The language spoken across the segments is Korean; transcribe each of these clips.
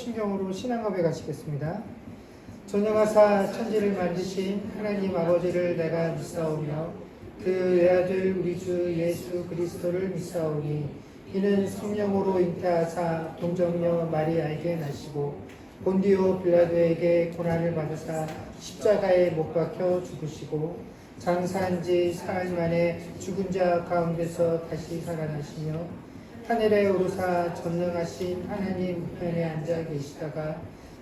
신경으로 신앙업에 가시겠습니다. 전능하사 천지를 만드신 하나님 아버지를 내가 믿사오며 그 외아들 우리 주 예수 그리스도를 믿사오니 이는 성령으로 잉태하사 동정녀 마리아에게 나시고 본디오 빌라도에게 고난을 받으사 십자가에 못 박혀 죽으시고 장사한 지 사흘 만에 죽은 자 가운데서 다시 살아나시며 하늘에 오르사 전능하신 하나님 우편에 앉아 계시다가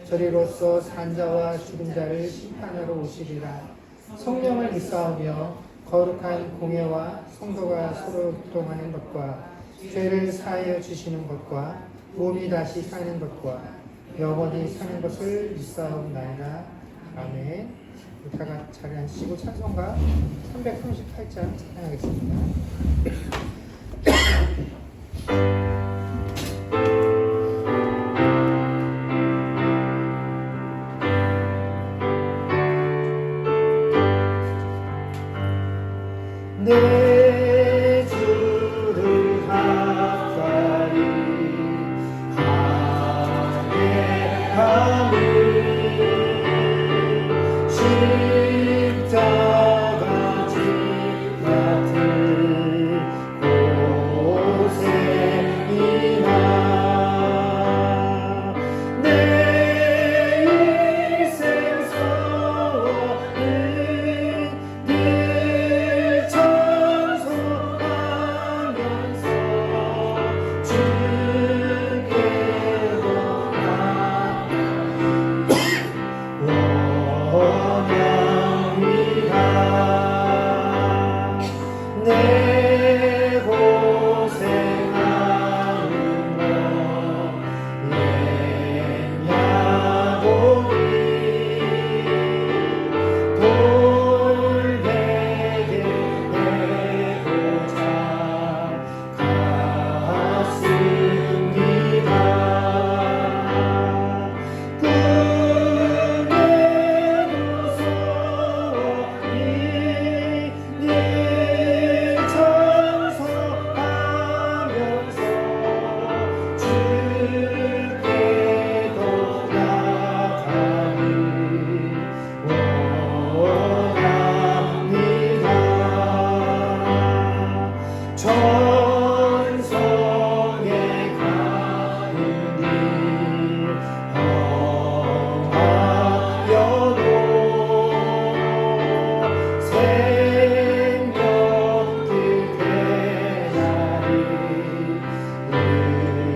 저리로서 산자와 죽은 자를 심판하러 오시리라. 성령을 믿사오며 거룩한 공예와 성도가 서로 교통하는 것과 죄를 사하여 주시는 것과 몸이 다시 사는 것과 영원히 사는 것을 믿사옵나이다. 아멘. 이따가 자리 앉으시고 찬송가 338장 찬양하겠습니다. 내 주를 가까이 하게 십자가 지 같은 고생이나 내 인생 소원은 늘 찬송하면서 주께로 내 고생하는 것 옛야고기 돌베개 내고자 갔습니다. 천성에 가는 길 험하여도 생명길 되나니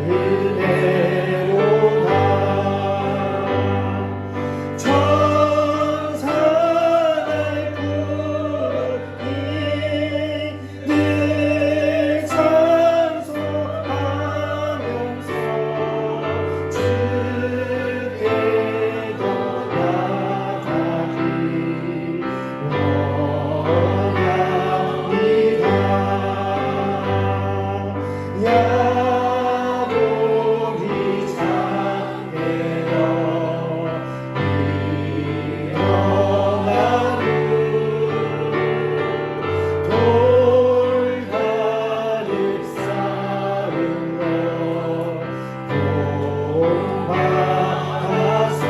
은혜로다. 천사들 부르니 늘 찬송하면서 주께로 나가기 원합니다. 야곱이 잠에서 일어나는 돌다리 쌓은 것 본받아서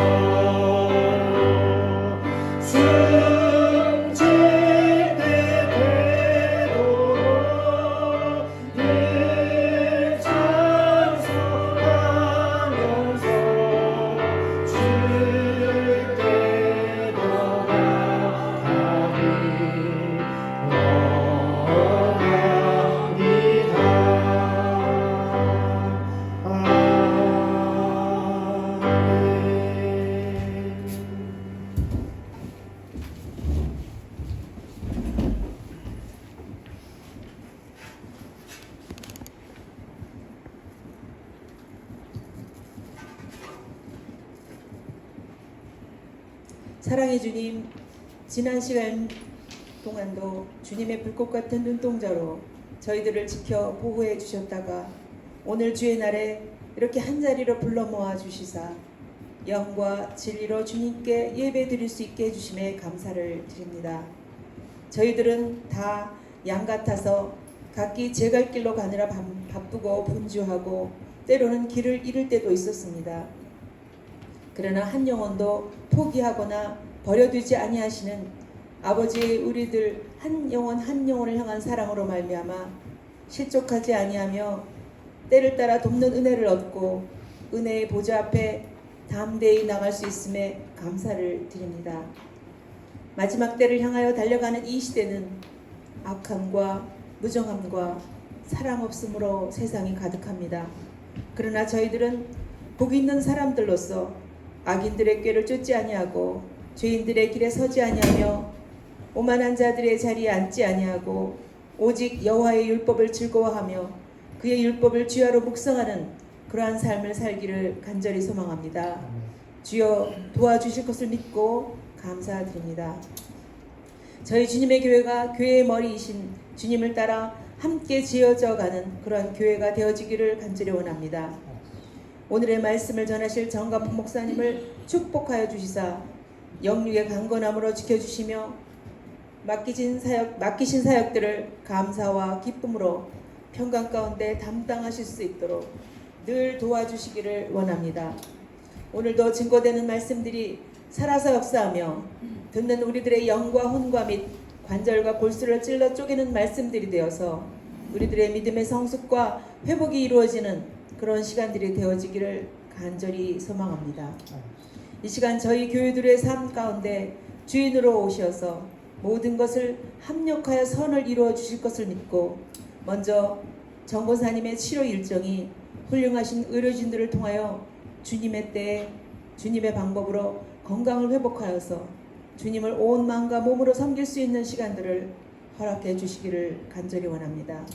숨질 때 되도록 늘 찬송하면서 주께로 나가기 사랑의 주님, 지난 시간 동안도 주님의 불꽃 같은 눈동자로 저희들을 지켜 보호해 주셨다가 오늘 주의 날에 이렇게 한자리로 불러 모아 주시사 영과 진리로 주님께 예배 드릴 수 있게 해주심에 감사를 드립니다. 저희들은 다 양 같아서 각기 제 갈 길로 가느라 바쁘고 분주하고 때로는 길을 잃을 때도 있었습니다. 그러나 한 영혼도 포기하거나 버려두지 아니하시는 아버지의 우리들 한 영혼을 향한 사랑으로 말미암아 실족하지 아니하며 때를 따라 돕는 은혜를 얻고 은혜의 보좌 앞에 담대히 나갈 수 있음에 감사를 드립니다. 마지막 때를 향하여 달려가는 이 시대는 악함과 무정함과 사랑 없음으로 세상이 가득합니다. 그러나 저희들은 복 있는 사람들로서 악인들의 꾀를 쫓지 아니하고 죄인들의 길에 서지 아니하며 오만한 자들의 자리에 앉지 아니하고 오직 여호와의 율법을 즐거워하며 그의 율법을 주야로 묵상하는 그러한 삶을 살기를 간절히 소망합니다. 주여 도와주실 것을 믿고 감사드립니다. 저희 주님의 교회가 교회의 머리이신 주님을 따라 함께 지어져 가는 그러한 교회가 되어지기를 간절히 원합니다. 오늘의 말씀을 전하실 정갑훈 목사님을 축복하여 주시사 영육의 강건함으로 지켜주시며 맡기신 사역들을 감사와 기쁨으로 평강 가운데 담당하실 수 있도록 늘 도와주시기를 원합니다. 오늘도 증거되는 말씀들이 살아서 역사하며 듣는 우리들의 영과 혼과 및 관절과 골수를 찔러 쪼개는 말씀들이 되어서 우리들의 믿음의 성숙과 회복이 이루어지는 그런 시간들이 되어지기를 간절히 소망합니다. 이 시간 저희 교회들의 삶 가운데 주인으로 오셔서 모든 것을 합력하여 선을 이루어 주실 것을 믿고 먼저 정보사님의 치료 일정이 훌륭하신 의료진들을 통하여 주님의 때에 주님의 방법으로 건강을 회복하여서 주님을 온 마음과 몸으로 섬길 수 있는 시간들을 허락해 주시기를 간절히 원합니다.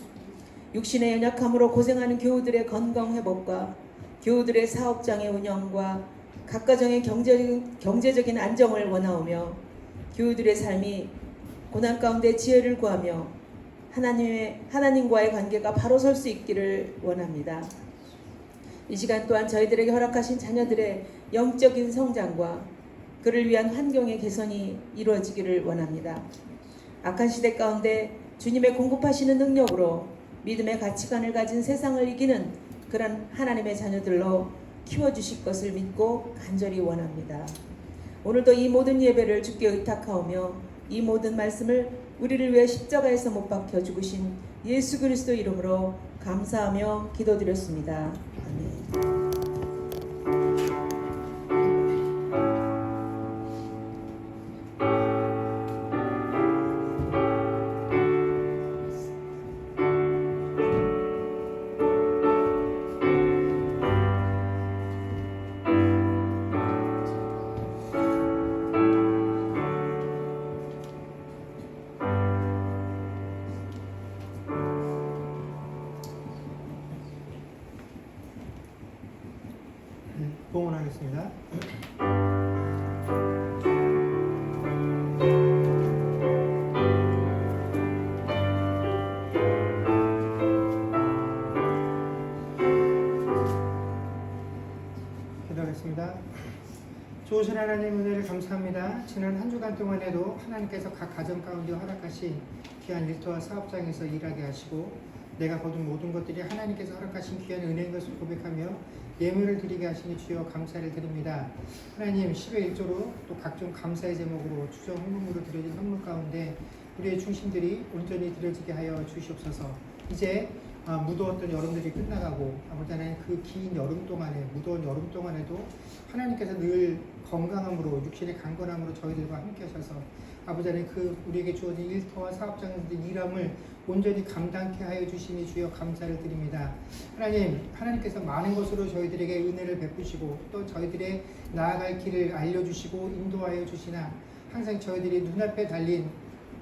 육신의 연약함으로 고생하는 교우들의 건강 회복과 교우들의 사업장의 운영과 각 가정의 경제적인 안정을 원하오며 교우들의 삶이 고난 가운데 지혜를 구하며 하나님과의 관계가 바로 설 수 있기를 원합니다. 이 시간 또한 저희들에게 허락하신 자녀들의 영적인 성장과 그를 위한 환경의 개선이 이루어지기를 원합니다. 악한 시대 가운데 주님의 공급하시는 능력으로 믿음의 가치관을 가진 세상을 이기는 그런 하나님의 자녀들로 키워주실 것을 믿고 간절히 원합니다. 오늘도 이 모든 예배를 주께 의탁하오며 이 모든 말씀을 우리를 위해 십자가에서 못 박혀 죽으신 예수 그리스도 이름으로 감사하며 기도드렸습니다. 아멘. 봉헌하겠습니다. 기도하겠습니다. 좋으신 하나님 은혜를 감사합니다. 지난 한 주간 동안에도 하나님께서 각 가정 가운데 허락하신 귀한 일터와 사업장에서 일하게 하시고 내가 거둔 모든 것들이 하나님께서 허락하신 귀한 은혜인 것을 고백하며 예물을 드리게 하시니 주여 감사를 드립니다. 하나님 10회 1조로 또 각종 감사의 제목으로 주정 헌금으로 드려진 선물 가운데 우리의 중심들이 온전히 드려지게 하여 주시옵소서. 이제 무더웠던 여름들이 끝나가고 아버지 하나님 그 긴 여름 동안에 무더운 여름 동안에도 하나님께서 늘 건강함으로 육신의 강건함으로 저희들과 함께 하셔서 아버지 하나님 그 우리에게 주어진 일터와 사업장의 일함을 온전히 감당케 하여 주시니 주여 감사를 드립니다. 하나님께서 많은 것으로 저희들에게 은혜를 베푸시고 또 저희들의 나아갈 길을 알려주시고 인도하여 주시나 항상 저희들이 눈앞에 달린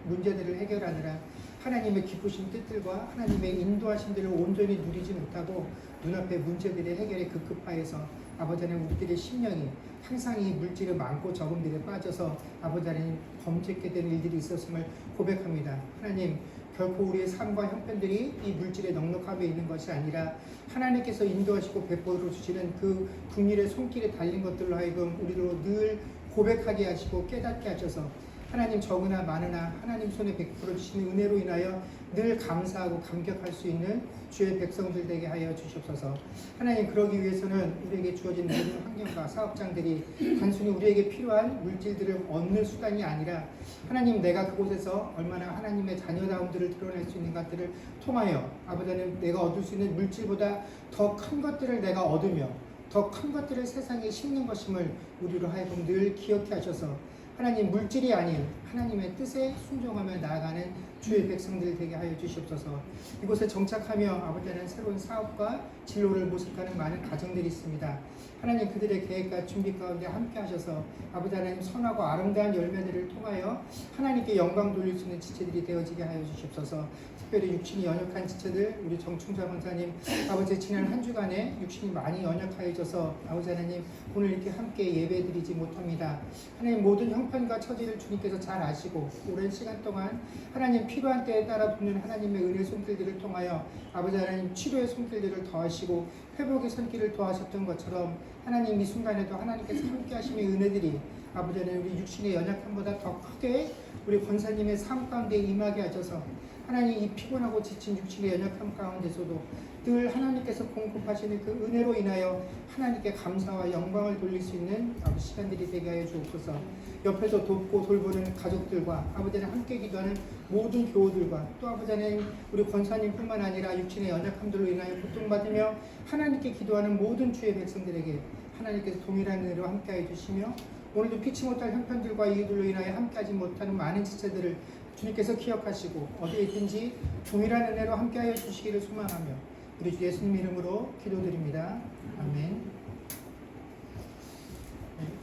문제들을 해결하느라 하나님의 기쁘신 뜻들과 하나님의 인도하심들을 온전히 누리지 못하고 눈앞의 문제들의 해결에 급급하여서 아버지 하나님 우리들의 심령이 항상 이 물질의 많고 적음들에 빠져서 아버지 하나님 범죄케 되는 일들이 있었음을 고백합니다. 하나님 결코 우리의 삶과 형편들이 이 물질의 넉넉함에 있는 것이 아니라 하나님께서 인도하시고 베풀어 주시는 그 국민의 손길에 달린 것들로 하여금 우리로 늘 고백하게 하시고 깨닫게 하셔서 하나님 적으나 많으나 하나님 손에 베풀어 주시는 은혜로 인하여 늘 감사하고 감격할 수 있는 주의 백성들 되게 하여 주시옵소서. 하나님, 그러기 위해서는 우리에게 주어진 모든 환경과 사업장들이 단순히 우리에게 필요한 물질들을 얻는 수단이 아니라 하나님, 내가 그곳에서 얼마나 하나님의 자녀다움들을 드러낼 수 있는 것들을 통하여 아버지는 내가 얻을 수 있는 물질보다 더 큰 것들을 내가 얻으며 더 큰 것들을 세상에 심는 것임을 우리로 하여금 늘 기억해 하셔서 하나님, 물질이 아닌 하나님의 뜻에 순종하며 나아가는 주의 백성들 되게 하여 주시옵소서. 이곳에 정착하며 아버지는 새로운 사업과 진로를 모색하는 많은 가정들이 있습니다. 하나님, 그들의 계획과 준비 가운데 함께 하셔서 아버지 하나님, 선하고 아름다운 열매들을 통하여 하나님께 영광 돌릴 수 있는 지체들이 되어지게 하여 주시옵소서. 특별히 육신이 연약한 지체들, 우리 정충자 권사님, 아버지 지난 한 주간에 육신이 많이 연약하여져서 아버지 하나님, 오늘 이렇게 함께 예배드리지 못합니다. 하나님, 모든 형편과 처지를 주님께서 잘 아시고 오랜 시간 동안 하나님 필요한 때에 따라 돕는 하나님의 은혜 손길들을 통하여 아버지 하나님 치료의 손길들을 더하시고 회복의 손길을 더하셨던 것처럼 하나님, 이 순간에도 하나님께서 함께 하심의 은혜들이 아버지 하나님, 우리 육신의 연약함보다 더 크게 우리 권사님의 삶 가운데 임하게 하셔서 하나님, 이 피곤하고 지친 육신의 연약함 가운데서도 늘 하나님께서 공급하시는 그 은혜로 인하여 하나님께 감사와 영광을 돌릴 수 있는 시간들이 되게 하여 주옵소서. 옆에서 돕고 돌보는 가족들과 아버지는 함께 기도하는 모든 교우들과 또 아버지는 우리 권사님뿐만 아니라 육신의 연약함들로 인하여 고통받으며 하나님께 기도하는 모든 주의 백성들에게 하나님께서 동일한 은혜로 함께하여 주시며 오늘도 피치 못할 형편들과 이유들로 인하여 함께하지 못하는 많은 지체들을 주님께서 기억하시고 어디에 있든지 동일한 은혜로 함께하여 주시기를 소망하며 우리 주 예수님 이름으로 기도드립니다. 아멘.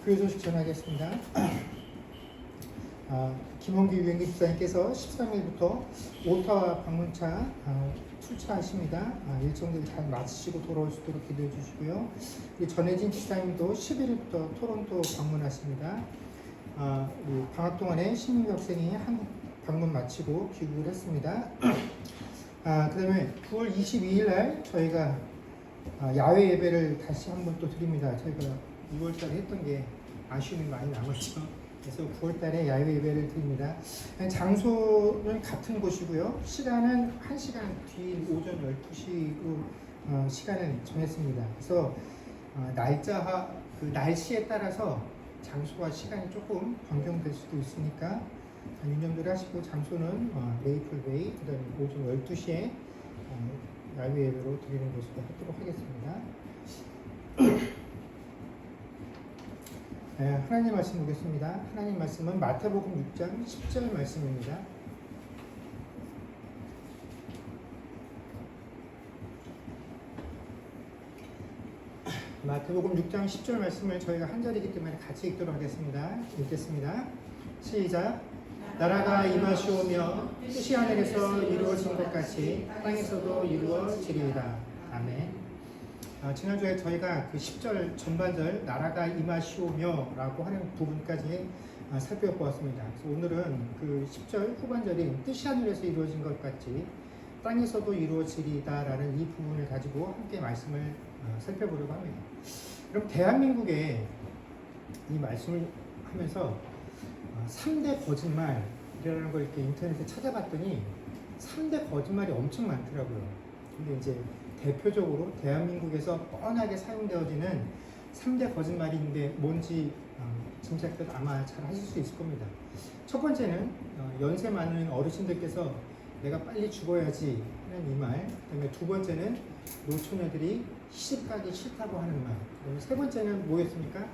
교회 소식 전하겠습니다. 김원기 유행기 집사님께서 13일부터 오타와 방문차 출차하십니다. 일정들 잘 마치시고 돌아올 수 있도록 기도해 주시고요. 전혜진 집사님도 11일부터 토론토 방문하십니다. 우리 방학 동안에 신민규 학생이 한국 방문 마치고 귀국을 했습니다. 그 다음에 9월 22일 날 저희가 야외 예배를 다시 한번 또 드립니다. 저희가 6월달에 했던 게 아쉬움이 많이 남았죠. 그래서 9월달에 야외 예배를 드립니다. 장소는 같은 곳이고요. 시간은 1시간 뒤인 오전 12시로 시간을 정했습니다. 그래서 날씨에 따라서 장소와 시간이 조금 변경될 수도 있으니까 유념들 하시고 장소는 메이플베이, 그 다음에 오전 12시에 야외 예배로 드리는 것으로 하도록 하겠습니다. 하나님 말씀 보겠습니다. 하나님 말씀은 마태복음 6장 10절 말씀입니다. 마태복음 6장 10절 말씀을 저희가 한 절이기 때문에 같이 읽도록 하겠습니다. 읽겠습니다. 시작. 나라가 임하시오며 뜻이 하늘에서 이루어진 것 같이 땅에서도 이루어지리이다. 아멘. 지난주에 저희가 그 10절 전반절 나라가 임하시오며 라고 하는 부분까지 살펴보았습니다. 그래서 오늘은 그 10절 후반절인 뜻이 하늘에서 이루어진 것 같이 땅에서도 이루어지리다 라는 이 부분을 가지고 함께 말씀을 살펴보려고 합니다. 그럼 대한민국에 이 말씀을 하면서 3대 거짓말이라는 걸 이렇게 인터넷에 찾아봤더니 3대 거짓말이 엄청 많더라고요. 근데 이제 대표적으로 대한민국에서 뻔하게 사용되어지는 3대 거짓말인데 뭔지 짐작해도 아마 잘 하실 수 있을 겁니다. 첫 번째는 연세 많은 어르신들께서 내가 빨리 죽어야지 하는 이 말. 그다음에 두 번째는 노처녀들이 시집가기 싫다고 하는 말. 그다음에 세 번째는 뭐였습니까?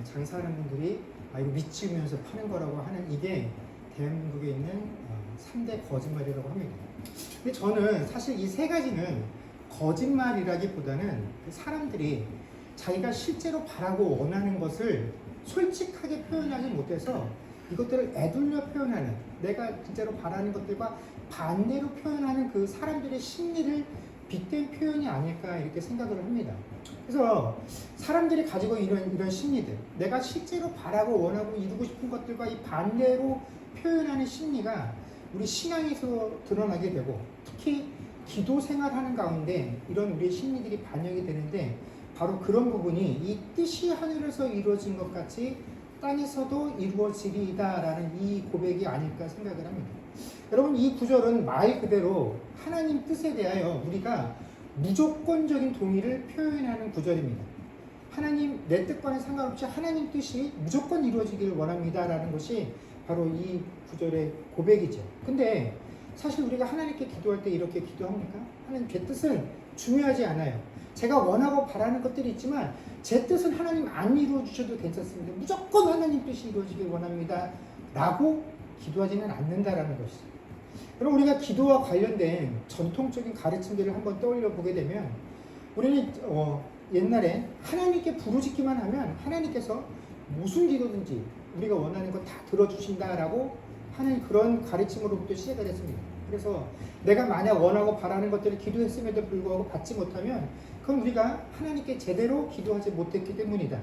장사하는 분들이 이거 미치면서 파는 거라고 하는 이게 대한민국에 있는 3대 거짓말이라고 합니다. 근데 저는 사실 이 세 가지는 거짓말이라기보다는 사람들이 자기가 실제로 바라고 원하는 것을 솔직하게 표현하지 못해서 이것들을 애둘려 표현하는, 내가 진짜로 바라는 것들과 반대로 표현하는 그 사람들의 심리를 빗댄 표현이 아닐까 이렇게 생각을 합니다. 그래서 사람들이 가지고 이런 심리들, 내가 실제로 바라고 원하고 이루고 싶은 것들과 이 반대로 표현하는 심리가 우리 신앙에서 드러나게 되고, 특히 기도 생활하는 가운데 이런 우리의 심리들이 반영이 되는데, 바로 그런 부분이 이 뜻이 하늘에서 이루어진 것 같이 땅에서도 이루어지리이다라는 이 고백이 아닐까 생각을 합니다. 여러분, 이 구절은 말 그대로 하나님 뜻에 대하여 우리가 무조건적인 동의를 표현하는 구절입니다. 하나님, 내 뜻과는 상관없이 하나님 뜻이 무조건 이루어지기를 원합니다라는 것이 바로 이 구절의 고백이죠. 근데 사실 우리가 하나님께 기도할 때 이렇게 기도합니까? 하나님, 제 뜻은 중요하지 않아요. 제가 원하고 바라는 것들이 있지만 제 뜻은 하나님 안 이루어 주셔도 괜찮습니다. 무조건 하나님 뜻이 이루어지길 원합니다 라고 기도하지는 않는다라는 것이죠. 그럼 우리가 기도와 관련된 전통적인 가르침들을 한번 떠올려 보게 되면 우리는 옛날에 하나님께 부르짖기만 하면 하나님께서 무슨 기도든지 우리가 원하는 거 다 들어주신다라고 하는 그런 가르침으로부터 시작을 했습니다. 그래서 내가 만약 원하고 바라는 것들을 기도했음에도 불구하고 받지 못하면 그건 우리가 하나님께 제대로 기도하지 못했기 때문이다.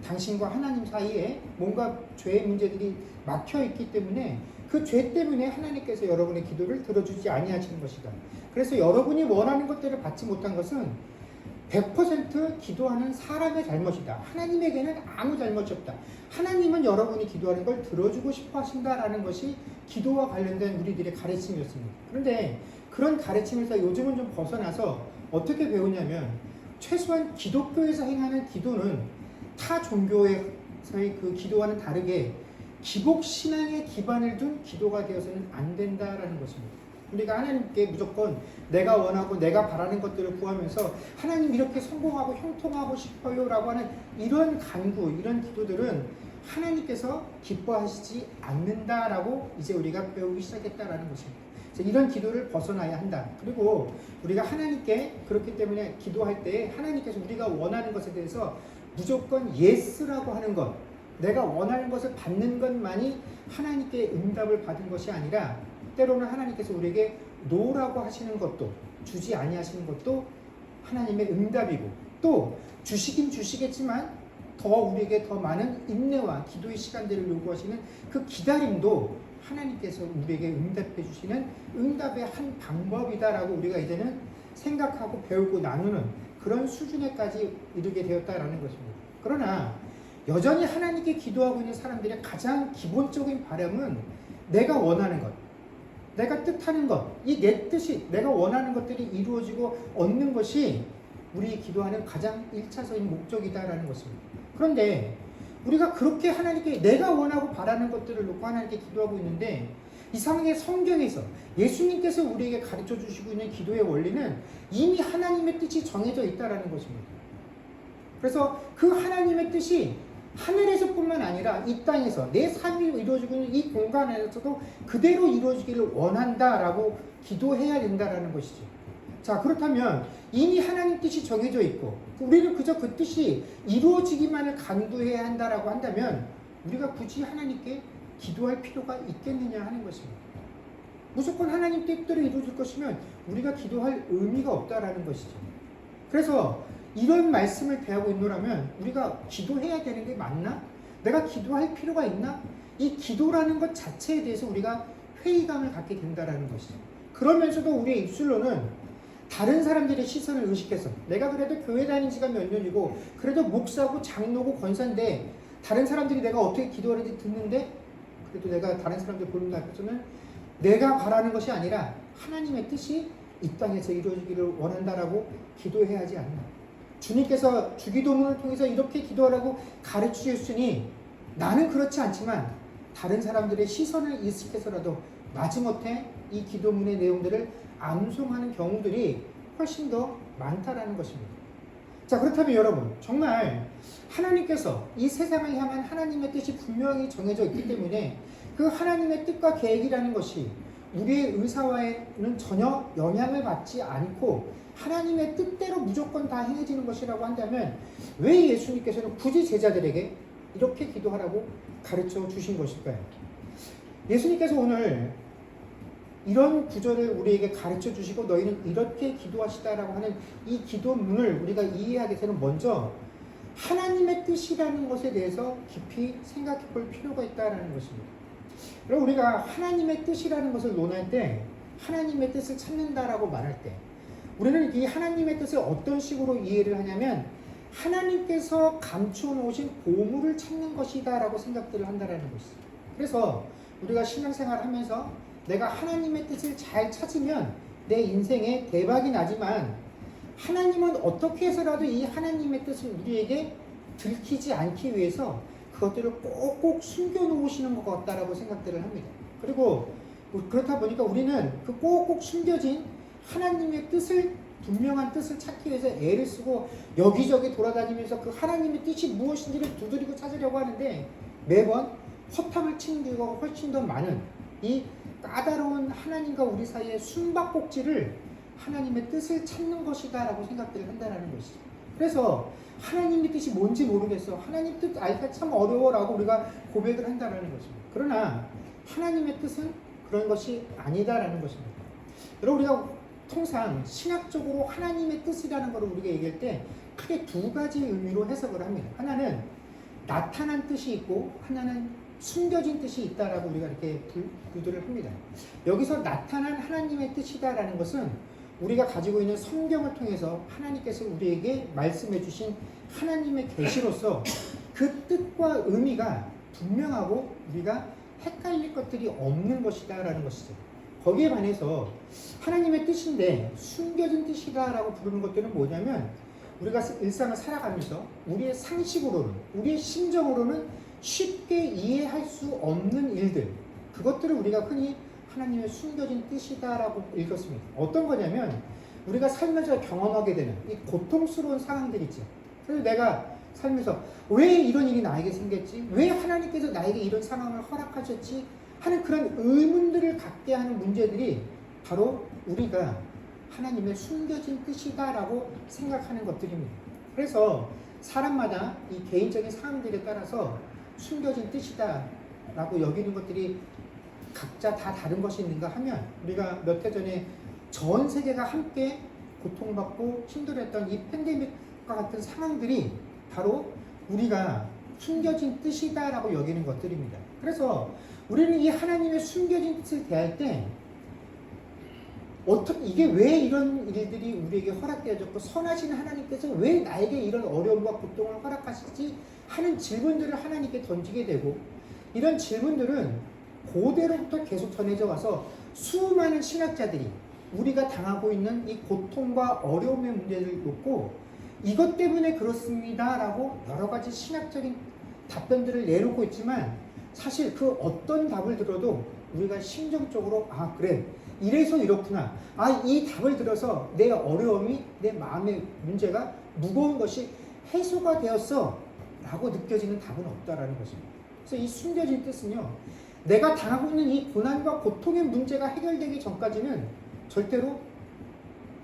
당신과 하나님 사이에 뭔가 죄의 문제들이 막혀 있기 때문에 그 죄 때문에 하나님께서 여러분의 기도를 들어주지 아니하시는 것이다. 그래서 여러분이 원하는 것들을 받지 못한 것은 100% 기도하는 사람의 잘못이다. 하나님에게는 아무 잘못이 없다. 하나님은 여러분이 기도하는 걸 들어주고 싶어 하신다라는 것이 기도와 관련된 우리들의 가르침이었습니다. 그런데 그런 가르침에서 요즘은 좀 벗어나서 어떻게 배우냐면 최소한 기독교에서 행하는 기도는 타 종교에서의 그 기도와는 다르게 기복신앙에 기반을 둔 기도가 되어서는 안 된다라는 것입니다. 우리가 하나님께 무조건 내가 원하고 내가 바라는 것들을 구하면서 하나님 이렇게 성공하고 형통하고 싶어요 라고 하는 이런 간구, 이런 기도들은 하나님께서 기뻐하시지 않는다라고 이제 우리가 배우기 시작했다라는 것입니다. 이런 기도를 벗어나야 한다. 그리고 우리가 하나님께 그렇기 때문에 기도할 때 하나님께서 우리가 원하는 것에 대해서 무조건 예스라고 하는 것, 내가 원하는 것을 받는 것만이 하나님께 응답을 받은 것이 아니라 때로는 하나님께서 우리에게 노라고 하시는 것도, 주지 아니하시는 것도 하나님의 응답이고, 또 주시긴 주시겠지만 더 우리에게 더 많은 인내와 기도의 시간들을 요구하시는 그 기다림도 하나님께서 우리에게 응답해 주시는 응답의 한 방법이다라고 우리가 이제는 생각하고 배우고 나누는 그런 수준에까지 이르게 되었다라는 것입니다. 그러나 여전히 하나님께 기도하고 있는 사람들의 가장 기본적인 바람은 내가 원하는 것, 내가 뜻하는 것, 이 내 뜻이, 내가 원하는 것들이 이루어지고 얻는 것이 우리 기도하는 가장 1차적인 목적이다라는 것입니다. 그런데 우리가 그렇게 하나님께 내가 원하고 바라는 것들을 놓고 하나님께 기도하고 있는데 이상하게 성경에서 예수님께서 우리에게 가르쳐 주시고 있는 기도의 원리는 이미 하나님의 뜻이 정해져 있다라는 것입니다. 그래서 그 하나님의 뜻이 하늘에서뿐만 아니라 이 땅에서 내 삶이 이루어지고 있는 이 공간 안에서도 그대로 이루어지기를 원한다라고 기도해야 된다라는 것이죠. 자, 그렇다면 이미 하나님 뜻이 정해져 있고 우리는 그저 그 뜻이 이루어지기만을 간구해야 한다라고 한다면 우리가 굳이 하나님께 기도할 필요가 있겠느냐 하는 것입니다. 무조건 하나님 뜻대로 이루어질 것이면 우리가 기도할 의미가 없다라는 것이죠. 그래서 이런 말씀을 대하고 있노라면 우리가 기도해야 되는 게 맞나? 내가 기도할 필요가 있나? 이 기도라는 것 자체에 대해서 우리가 회의감을 갖게 된다라는 것이죠. 그러면서도 우리의 입술로는 다른 사람들의 시선을 의식해서 내가 그래도 교회 다닌 지가 몇 년이고 그래도 목사고 장로고 권사인데 다른 사람들이 내가 어떻게 기도하는지 듣는데 그래도 내가 다른 사람들 보는 것 앞에서는 내가 바라는 것이 아니라 하나님의 뜻이 이 땅에서 이루어지기를 원한다라고 기도해야 하지 않나. 주님께서 주기도문을 통해서 이렇게 기도하라고 가르쳐 주셨으니 나는 그렇지 않지만 다른 사람들의 시선을 의식해서라도 마지못해 이 기도문의 내용들을 암송하는 경우들이 훨씬 더 많다라는 것입니다. 자, 그렇다면 여러분, 정말 하나님께서 이 세상을 향한 하나님의 뜻이 분명히 정해져 있기 때문에 그 하나님의 뜻과 계획이라는 것이 우리의 의사와에는 전혀 영향을 받지 않고 하나님의 뜻대로 무조건 다 행해지는 것이라고 한다면 왜 예수님께서는 굳이 제자들에게 이렇게 기도하라고 가르쳐 주신 것일까요? 예수님께서 오늘 이런 구절을 우리에게 가르쳐 주시고 너희는 이렇게 기도하시다라고 하는 이 기도문을 우리가 이해하기 위해서는 먼저 하나님의 뜻이라는 것에 대해서 깊이 생각해 볼 필요가 있다는 것입니다. 그럼 우리가 하나님의 뜻이라는 것을 논할 때 하나님의 뜻을 찾는다라고 말할 때 우리는 이 하나님의 뜻을 어떤 식으로 이해를 하냐면 하나님께서 감추어 놓으신 보물을 찾는 것이다라고 생각들을 한다라는 것이죠. 그래서 우리가 신앙생활을 하면서 내가 하나님의 뜻을 잘 찾으면 내 인생에 대박이 나지만 하나님은 어떻게 해서라도 이 하나님의 뜻을 우리에게 들키지 않기 위해서 그것들을 꼭꼭 숨겨 놓으시는 것 같다라고 생각들을 합니다. 그리고 그렇다 보니까 우리는 그 꼭꼭 숨겨진 하나님의 뜻을, 분명한 뜻을 찾기 위해서 애를 쓰고 여기저기 돌아다니면서 그 하나님의 뜻이 무엇인지를 두드리고 찾으려고 하는데 매번 허탕을 치는 경우가 훨씬 더 많은 이 까다로운 하나님과 우리 사이의 숨바꼭질을 하나님의 뜻을 찾는 것이다 라고 생각들을 한다는 것이죠. 그래서 하나님의 뜻이 뭔지 모르겠어, 하나님 뜻 알기가 참 어려워 라고 우리가 고백을 한다는 것입니다. 그러나 하나님의 뜻은 그런 것이 아니다라는 것입니다. 여러분, 우리가 통상 신학적으로 하나님의 뜻이라는 것을 우리가 얘기할 때 크게 두 가지 의미로 해석을 합니다. 하나는 나타난 뜻이 있고 하나는 숨겨진 뜻이 있다라고 우리가 이렇게 분류를 합니다. 여기서 나타난 하나님의 뜻이다라는 것은 우리가 가지고 있는 성경을 통해서 하나님께서 우리에게 말씀해 주신 하나님의 계시로서 그 뜻과 의미가 분명하고 우리가 헷갈릴 것들이 없는 것이다라는 것이죠. 거기에 반해서 하나님의 뜻인데 숨겨진 뜻이다라고 부르는 것들은 뭐냐면 우리가 일상을 살아가면서 우리의 상식으로는, 우리의 심정으로는 쉽게 이해할 수 없는 일들, 그것들을 우리가 흔히 하나님의 숨겨진 뜻이다라고 읽었습니다. 어떤 거냐면 우리가 살면서 경험하게 되는 이 고통스러운 상황들 있죠. 그래서 내가 살면서 왜 이런 일이 나에게 생겼지? 왜 하나님께서 나에게 이런 상황을 허락하셨지? 하는 그런 의문들을 갖게 하는 문제들이 바로 우리가 하나님의 숨겨진 뜻이다라고 생각하는 것들입니다. 그래서 사람마다 이 개인적인 상황들에 따라서 숨겨진 뜻이다라고 여기는 것들이 각자 다 다른 것이 있는가 하면 우리가 몇 해 전에 전 세계가 함께 고통받고 힘들었던 이 팬데믹과 같은 상황들이 바로 우리가 숨겨진 뜻이다라고 여기는 것들입니다. 그래서 우리는 이 하나님의 숨겨진 뜻을 대할 때 어떻게, 이게 왜 이런 일들이 우리에게 허락되어졌고 선하신 하나님께서 왜 나에게 이런 어려움과 고통을 허락하시지 하는 질문들을 하나님께 던지게 되고, 이런 질문들은 고대로부터 계속 전해져 와서 수많은 신학자들이 우리가 당하고 있는 이 고통과 어려움의 문제를 놓고 이것 때문에 그렇습니다 라고 여러 가지 신학적인 답변들을 내놓고 있지만, 사실 그 어떤 답을 들어도 우리가 심정적으로 아 그래 이래서 이렇구나, 아 이 답을 들어서 내 어려움이, 내 마음의 문제가 무거운 것이 해소가 되었어 라고 느껴지는 답은 없다라는 것입니다. 그래서 이 숨겨진 뜻은요, 내가 당하고 있는 이 고난과 고통의 문제가 해결되기 전까지는 절대로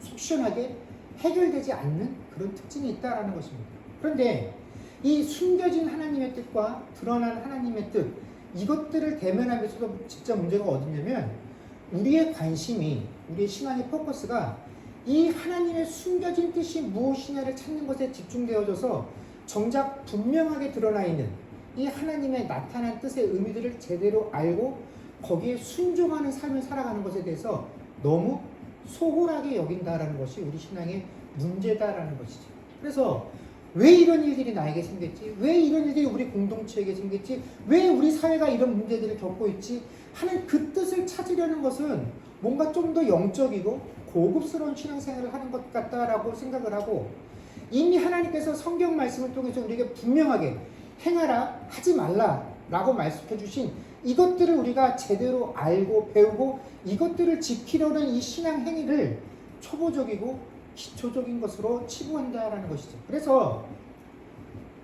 속 시원하게 해결되지 않는 그런 특징이 있다라는 것입니다. 그런데 이 숨겨진 하나님의 뜻과 드러난 하나님의 뜻, 이것들을 대면하면서도 진짜 문제가 어디냐면 우리의 관심이, 우리의 신앙의 포커스가 이 하나님의 숨겨진 뜻이 무엇이냐를 찾는 것에 집중되어져서 정작 분명하게 드러나 있는 이 하나님의 나타난 뜻의 의미들을 제대로 알고 거기에 순종하는 삶을 살아가는 것에 대해서 너무 소홀하게 여긴다라는 것이 우리 신앙의 문제다라는 것이죠. 그래서 왜 이런 일들이 나에게 생겼지? 왜 이런 일들이 우리 공동체에게 생겼지? 왜 우리 사회가 이런 문제들을 겪고 있지? 하는 그 뜻을 찾으려는 것은 뭔가 좀 더 영적이고 고급스러운 신앙생활을 하는 것 같다라고 생각을 하고, 이미 하나님께서 성경 말씀을 통해서 우리에게 분명하게 행하라, 하지 말라 라고 말씀해 주신 이것들을 우리가 제대로 알고 배우고 이것들을 지키려는 이 신앙 행위를 초보적이고 기초적인 것으로 치부한다라는 것이죠.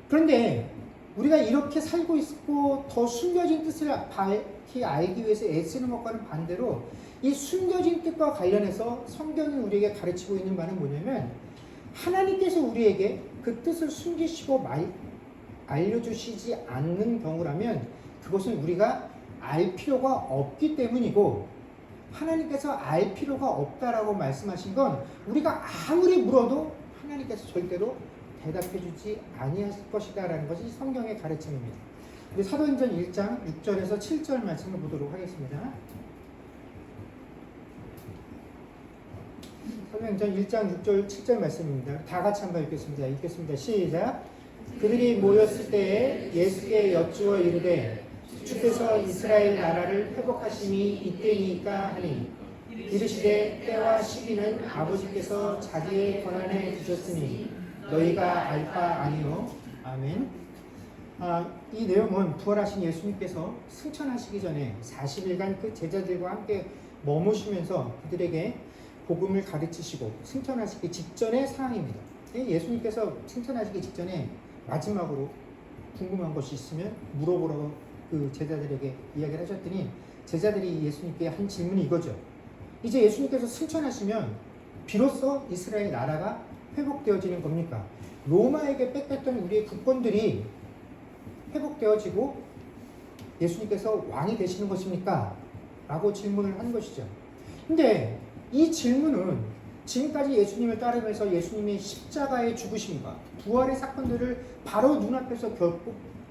그런데 우리가 이렇게 살고 있고 더 숨겨진 뜻을 밝히 알기 위해서 애쓰는 것과는 반대로 이 숨겨진 뜻과 관련해서 성경이 우리에게 가르치고 있는 바는 뭐냐면, 하나님께서 우리에게 그 뜻을 숨기시고 알려주시지 않는 경우라면 그것은 우리가 알 필요가 없기 때문이고, 하나님께서 알 필요가 없다라고 말씀하신 건 우리가 아무리 물어도 하나님께서 절대로 대답해주지 아니하실 것이다라는 것이 성경의 가르침입니다. 우리 사도행전 1장 6절에서 7절 말씀을 보도록 하겠습니다. 사도행전 1장 6절 7절 말씀입니다. 다 같이 한번 읽겠습니다. 읽겠습니다. 시작. 그들이 모였을 때에 예수께 여쭈어 이르되 주께서 이스라엘 나라를 회복하심이 이때이니까 하니 이르시되 때와 시기는 아버지께서 자기의 권한에 두셨으니 너희가 알 바 아니요. 아멘. 이 내용은 부활하신 예수님께서 승천하시기 전에 40일간 그 제자들과 함께 머무시면서 그들에게 복음을 가르치시고 승천하시기 직전의 상황입니다. 예수님께서 승천하시기 직전에 마지막으로 궁금한 것이 있으면 물어보라고 그 제자들에게 이야기를 하셨더니 제자들이 예수님께 한 질문이 이거죠. 이제 예수님께서 승천하시면 비로소 이스라엘 나라가 회복되어지는 겁니까? 로마에게 뺏겼던 우리의 국권들이 회복되어지고 예수님께서 왕이 되시는 것입니까? 라고 질문을 한 것이죠. 근데 이 질문은 지금까지 예수님을 따르면서 예수님의 십자가의 죽으심과 부활의 사건들을 바로 눈앞에서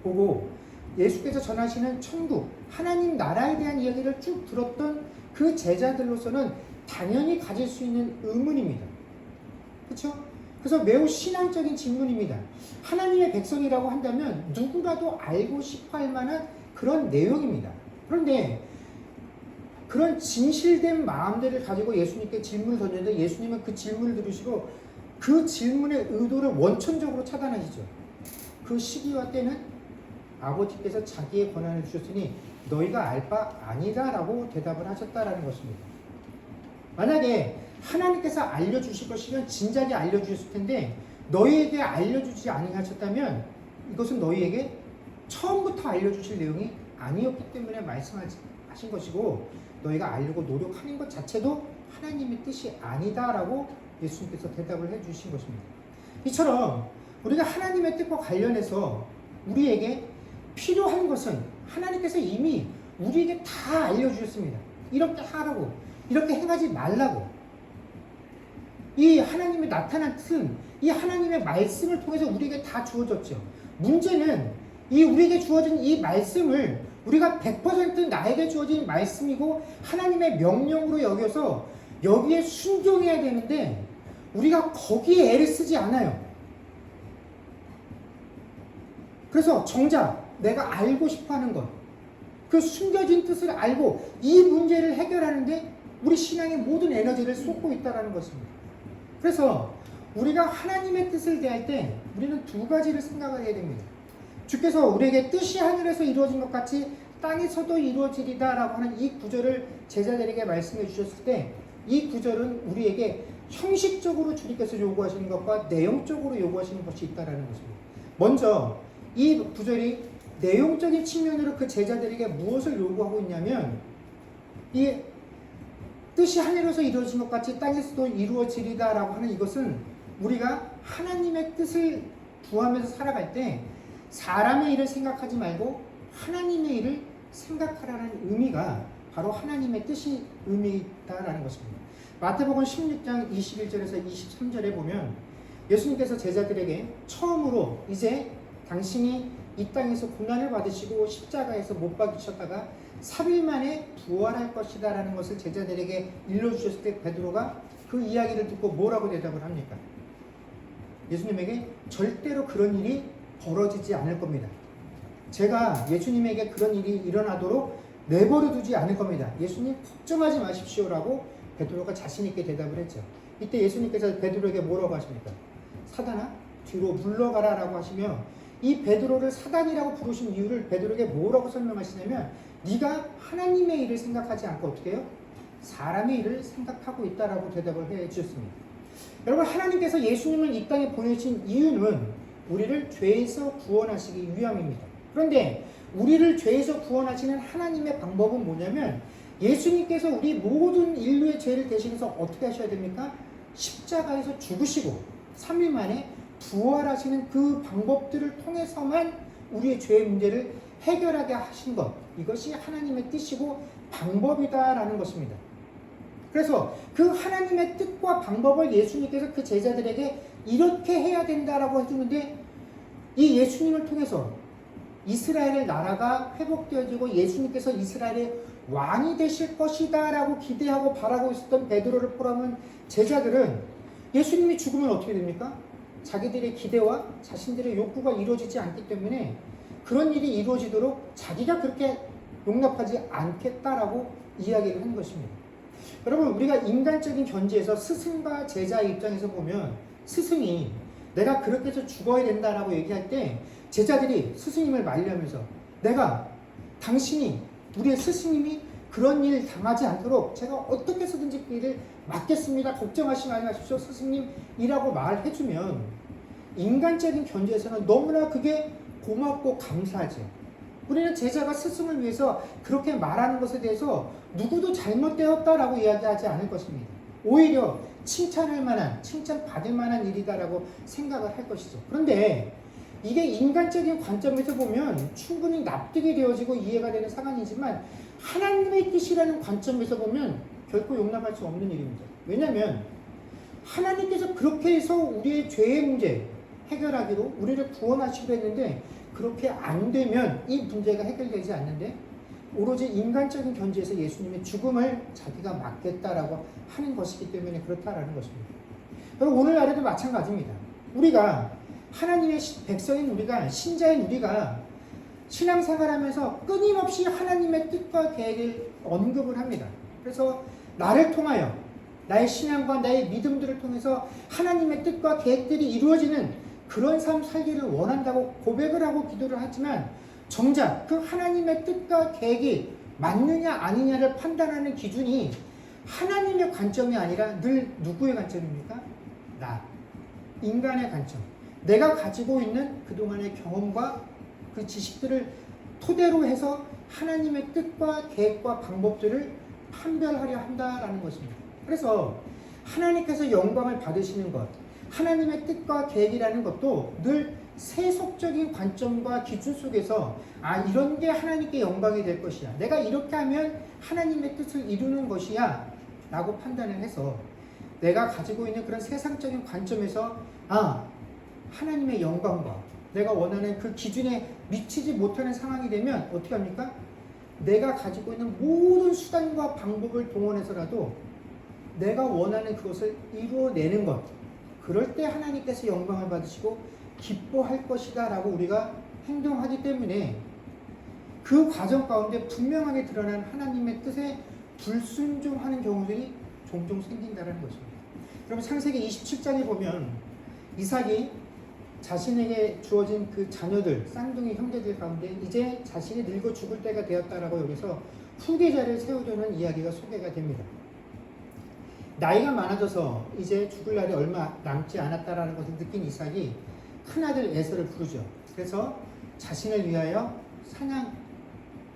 보고 예수께서 전하시는 천국, 하나님 나라에 대한 이야기를 쭉 들었던 그 제자들로서는 당연히 가질 수 있는 의문입니다. 그렇죠? 그래서 매우 신앙적인 질문입니다. 하나님의 백성이라고 한다면 누구라도 알고 싶어 할 만한 그런 내용입니다. 그런데 그런 진실된 마음들을 가지고 예수님께 질문을 던졌는데 예수님은 그 질문을 들으시고 그 질문의 의도를 원천적으로 차단하시죠. 그 시기와 때는 아버지께서 자기의 권한을 주셨으니 너희가 알 바 아니다 라고 대답을 하셨다라는 것입니다. 만약에 하나님께서 알려주실 것이면 진작에 알려주셨을 텐데 너희에게 알려주지 아니하셨다면 이것은 너희에게 처음부터 알려주실 내용이 아니었기 때문에 말씀하신 것이고 너희가 알려고 노력하는 것 자체도 하나님의 뜻이 아니다라고 예수님께서 대답을 해주신 것입니다. 이처럼 우리가 하나님의 뜻과 관련해서 우리에게 필요한 것은 하나님께서 이미 우리에게 다 알려주셨습니다. 이렇게 하라고, 이렇게 행하지 말라고. 이 하나님의 나타난 뜻은 이 하나님의 말씀을 통해서 우리에게 다 주어졌죠. 문제는 이 우리에게 주어진 이 말씀을 우리가 100% 나에게 주어진 말씀이고 하나님의 명령으로 여겨서 여기에 순종해야 되는데 우리가 거기에 애를 쓰지 않아요. 그래서 정작 내가 알고 싶어하는 것, 그 숨겨진 뜻을 알고 이 문제를 해결하는데 우리 신앙의 모든 에너지를 쏟고 있다는 것입니다. 그래서 우리가 하나님의 뜻을 대할 때 우리는 두 가지를 생각을 해야 됩니다. 주께서 우리에게 뜻이 하늘에서 이루어진 것 같이 땅에서도 이루어지리다 라고 하는 이 구절을 제자들에게 말씀해 주셨을 때 이 구절은 우리에게 형식적으로 주님께서 요구하시는 것과 내용적으로 요구하시는 것이 있다는 것입니다. 먼저 이 구절이 내용적인 측면으로 그 제자들에게 무엇을 요구하고 있냐면 이 뜻이 하늘에서 이루어진 것 같이 땅에서도 이루어지리다 라고 하는 이것은 우리가 하나님의 뜻을 구하면서 살아갈 때 사람의 일을 생각하지 말고 하나님의 일을 생각하라는 의미가 바로 하나님의 뜻이 의미있다라는 것입니다. 마태복음 16장 21절에서 23절에 보면 예수님께서 제자들에게 처음으로 이제 당신이 이 땅에서 고난을 받으시고 십자가에서 못 박히셨다가 3일 만에 부활할 것이다 라는 것을 제자들에게 일러주셨을 때 베드로가 그 이야기를 듣고 뭐라고 대답을 합니까? 예수님에게 절대로 그런 일이 벌어지지 않을 겁니다. 제가 예수님에게 그런 일이 일어나도록 내버려 두지 않을 겁니다. 예수님 걱정하지 마십시오라고 베드로가 자신 있게 대답을 했죠. 이때 예수님께서 베드로에게 뭐라고 하십니까? 사단아 뒤로 물러가라 라고 하시며 이 베드로를 사단이라고 부르신 이유를 베드로에게 뭐라고 설명하시냐면 네가 하나님의 일을 생각하지 않고 어떻게 해요? 사람의 일을 생각하고 있다라고 대답을 해 주셨습니다. 여러분 하나님께서 예수님을 이 땅에 보내신 이유는 우리를 죄에서 구원하시기 위함입니다. 그런데 우리를 죄에서 구원하시는 하나님의 방법은 뭐냐면 예수님께서 우리 모든 인류의 죄를 대신해서 어떻게 하셔야 됩니까? 십자가에서 죽으시고 3일 만에 부활하시는 그 방법들을 통해서만 우리의 죄의 문제를 해결하게 하신 것, 이것이 하나님의 뜻이고 방법이다라는 것입니다. 그래서 그 하나님의 뜻과 방법을 예수님께서 그 제자들에게 이렇게 해야 된다라고 해주는데 이 예수님을 통해서 이스라엘의 나라가 회복되어지고 예수님께서 이스라엘의 왕이 되실 것이다 라고 기대하고 바라고 있었던 베드로를 포함한 제자들은 예수님이 죽으면 어떻게 됩니까? 자기들의 기대와 자신들의 욕구가 이루어지지 않기 때문에 그런 일이 이루어지도록 자기가 그렇게 용납하지 않겠다라고 이야기를 한 것입니다. 여러분, 우리가 인간적인 견지에서 스승과 제자의 입장에서 보면 스승이 내가 그렇게 해서 죽어야 된다라고 얘기할 때 제자들이 스승님을 말리면서 당신이 우리의 스승님이 그런 일 당하지 않도록 제가 어떻게 해서든지 그 일을 막겠습니다. 걱정하지 마십시오 스승님이라고 말해주면 인간적인 견지에서는 너무나 그게 고맙고 감사하죠. 우리는 제자가 스승을 위해서 그렇게 말하는 것에 대해서 누구도 잘못되었다라고 이야기하지 않을 것입니다. 오히려 칭찬받을 만한 일이다라고 생각을 할 것이죠. 그런데 이게 인간적인 관점에서 보면 충분히 납득이 되어지고 이해가 되는 상황이지만 하나님의 뜻이라는 관점에서 보면 결코 용납할 수 없는 일입니다. 왜냐하면 하나님께서 그렇게 해서 우리의 죄의 문제 해결하기로 우리를 구원하시기로 했는데 그렇게 안 되면 이 문제가 해결되지 않는데 오로지 인간적인 견지에서 예수님의 죽음을 자기가 막겠다라고 하는 것이기 때문에 그렇다라는 것입니다. 여러분, 오늘날에도 마찬가지입니다. 우리가 하나님의 백성인 우리가, 신자인 우리가 신앙생활하면서 끊임없이 하나님의 뜻과 계획을 언급을 합니다. 그래서 나를 통하여 나의 신앙과 나의 믿음들을 통해서 하나님의 뜻과 계획들이 이루어지는 그런 삶 살기를 원한다고 고백을 하고 기도를 하지만 정작 그 하나님의 뜻과 계획이 맞느냐 아니냐를 판단하는 기준이 하나님의 관점이 아니라 늘 누구의 관점입니까? 인간의 관점. 내가 가지고 있는 그동안의 경험과 그 지식들을 토대로 해서 하나님의 뜻과 계획과 방법들을 판별하려 한다라는 것입니다. 그래서 하나님께서 영광을 받으시는 것, 하나님의 뜻과 계획이라는 것도 늘 세속적인 관점과 기준 속에서 이런 게 하나님께 영광이 될 것이야, 내가 이렇게 하면 하나님의 뜻을 이루는 것이야 라고 판단을 해서 내가 가지고 있는 그런 세상적인 관점에서 하나님의 영광과 내가 원하는 그 기준에 미치지 못하는 상황이 되면 어떻게 합니까? 내가 가지고 있는 모든 수단과 방법을 동원해서라도 내가 원하는 그것을 이루어내는 것, 그럴 때 하나님께서 영광을 받으시고 기뻐할 것이다 라고 우리가 행동하기 때문에 그 과정 가운데 분명하게 드러난 하나님의 뜻에 불순종하는 경우들이 종종 생긴다는 것입니다. 여러분, 창세기 27장에 보면 이삭이 자신에게 주어진 그 자녀들, 쌍둥이 형제들 가운데 이제 자신이 늙어 죽을 때가 되었다라고 여기서 후계자를 세우려는 이야기가 소개가 됩니다. 나이가 많아져서 이제 죽을 날이 얼마 남지 않았다라는 것을 느낀 이삭이 큰아들 에서를 부르죠. 그래서 자신을 위하여 사냥을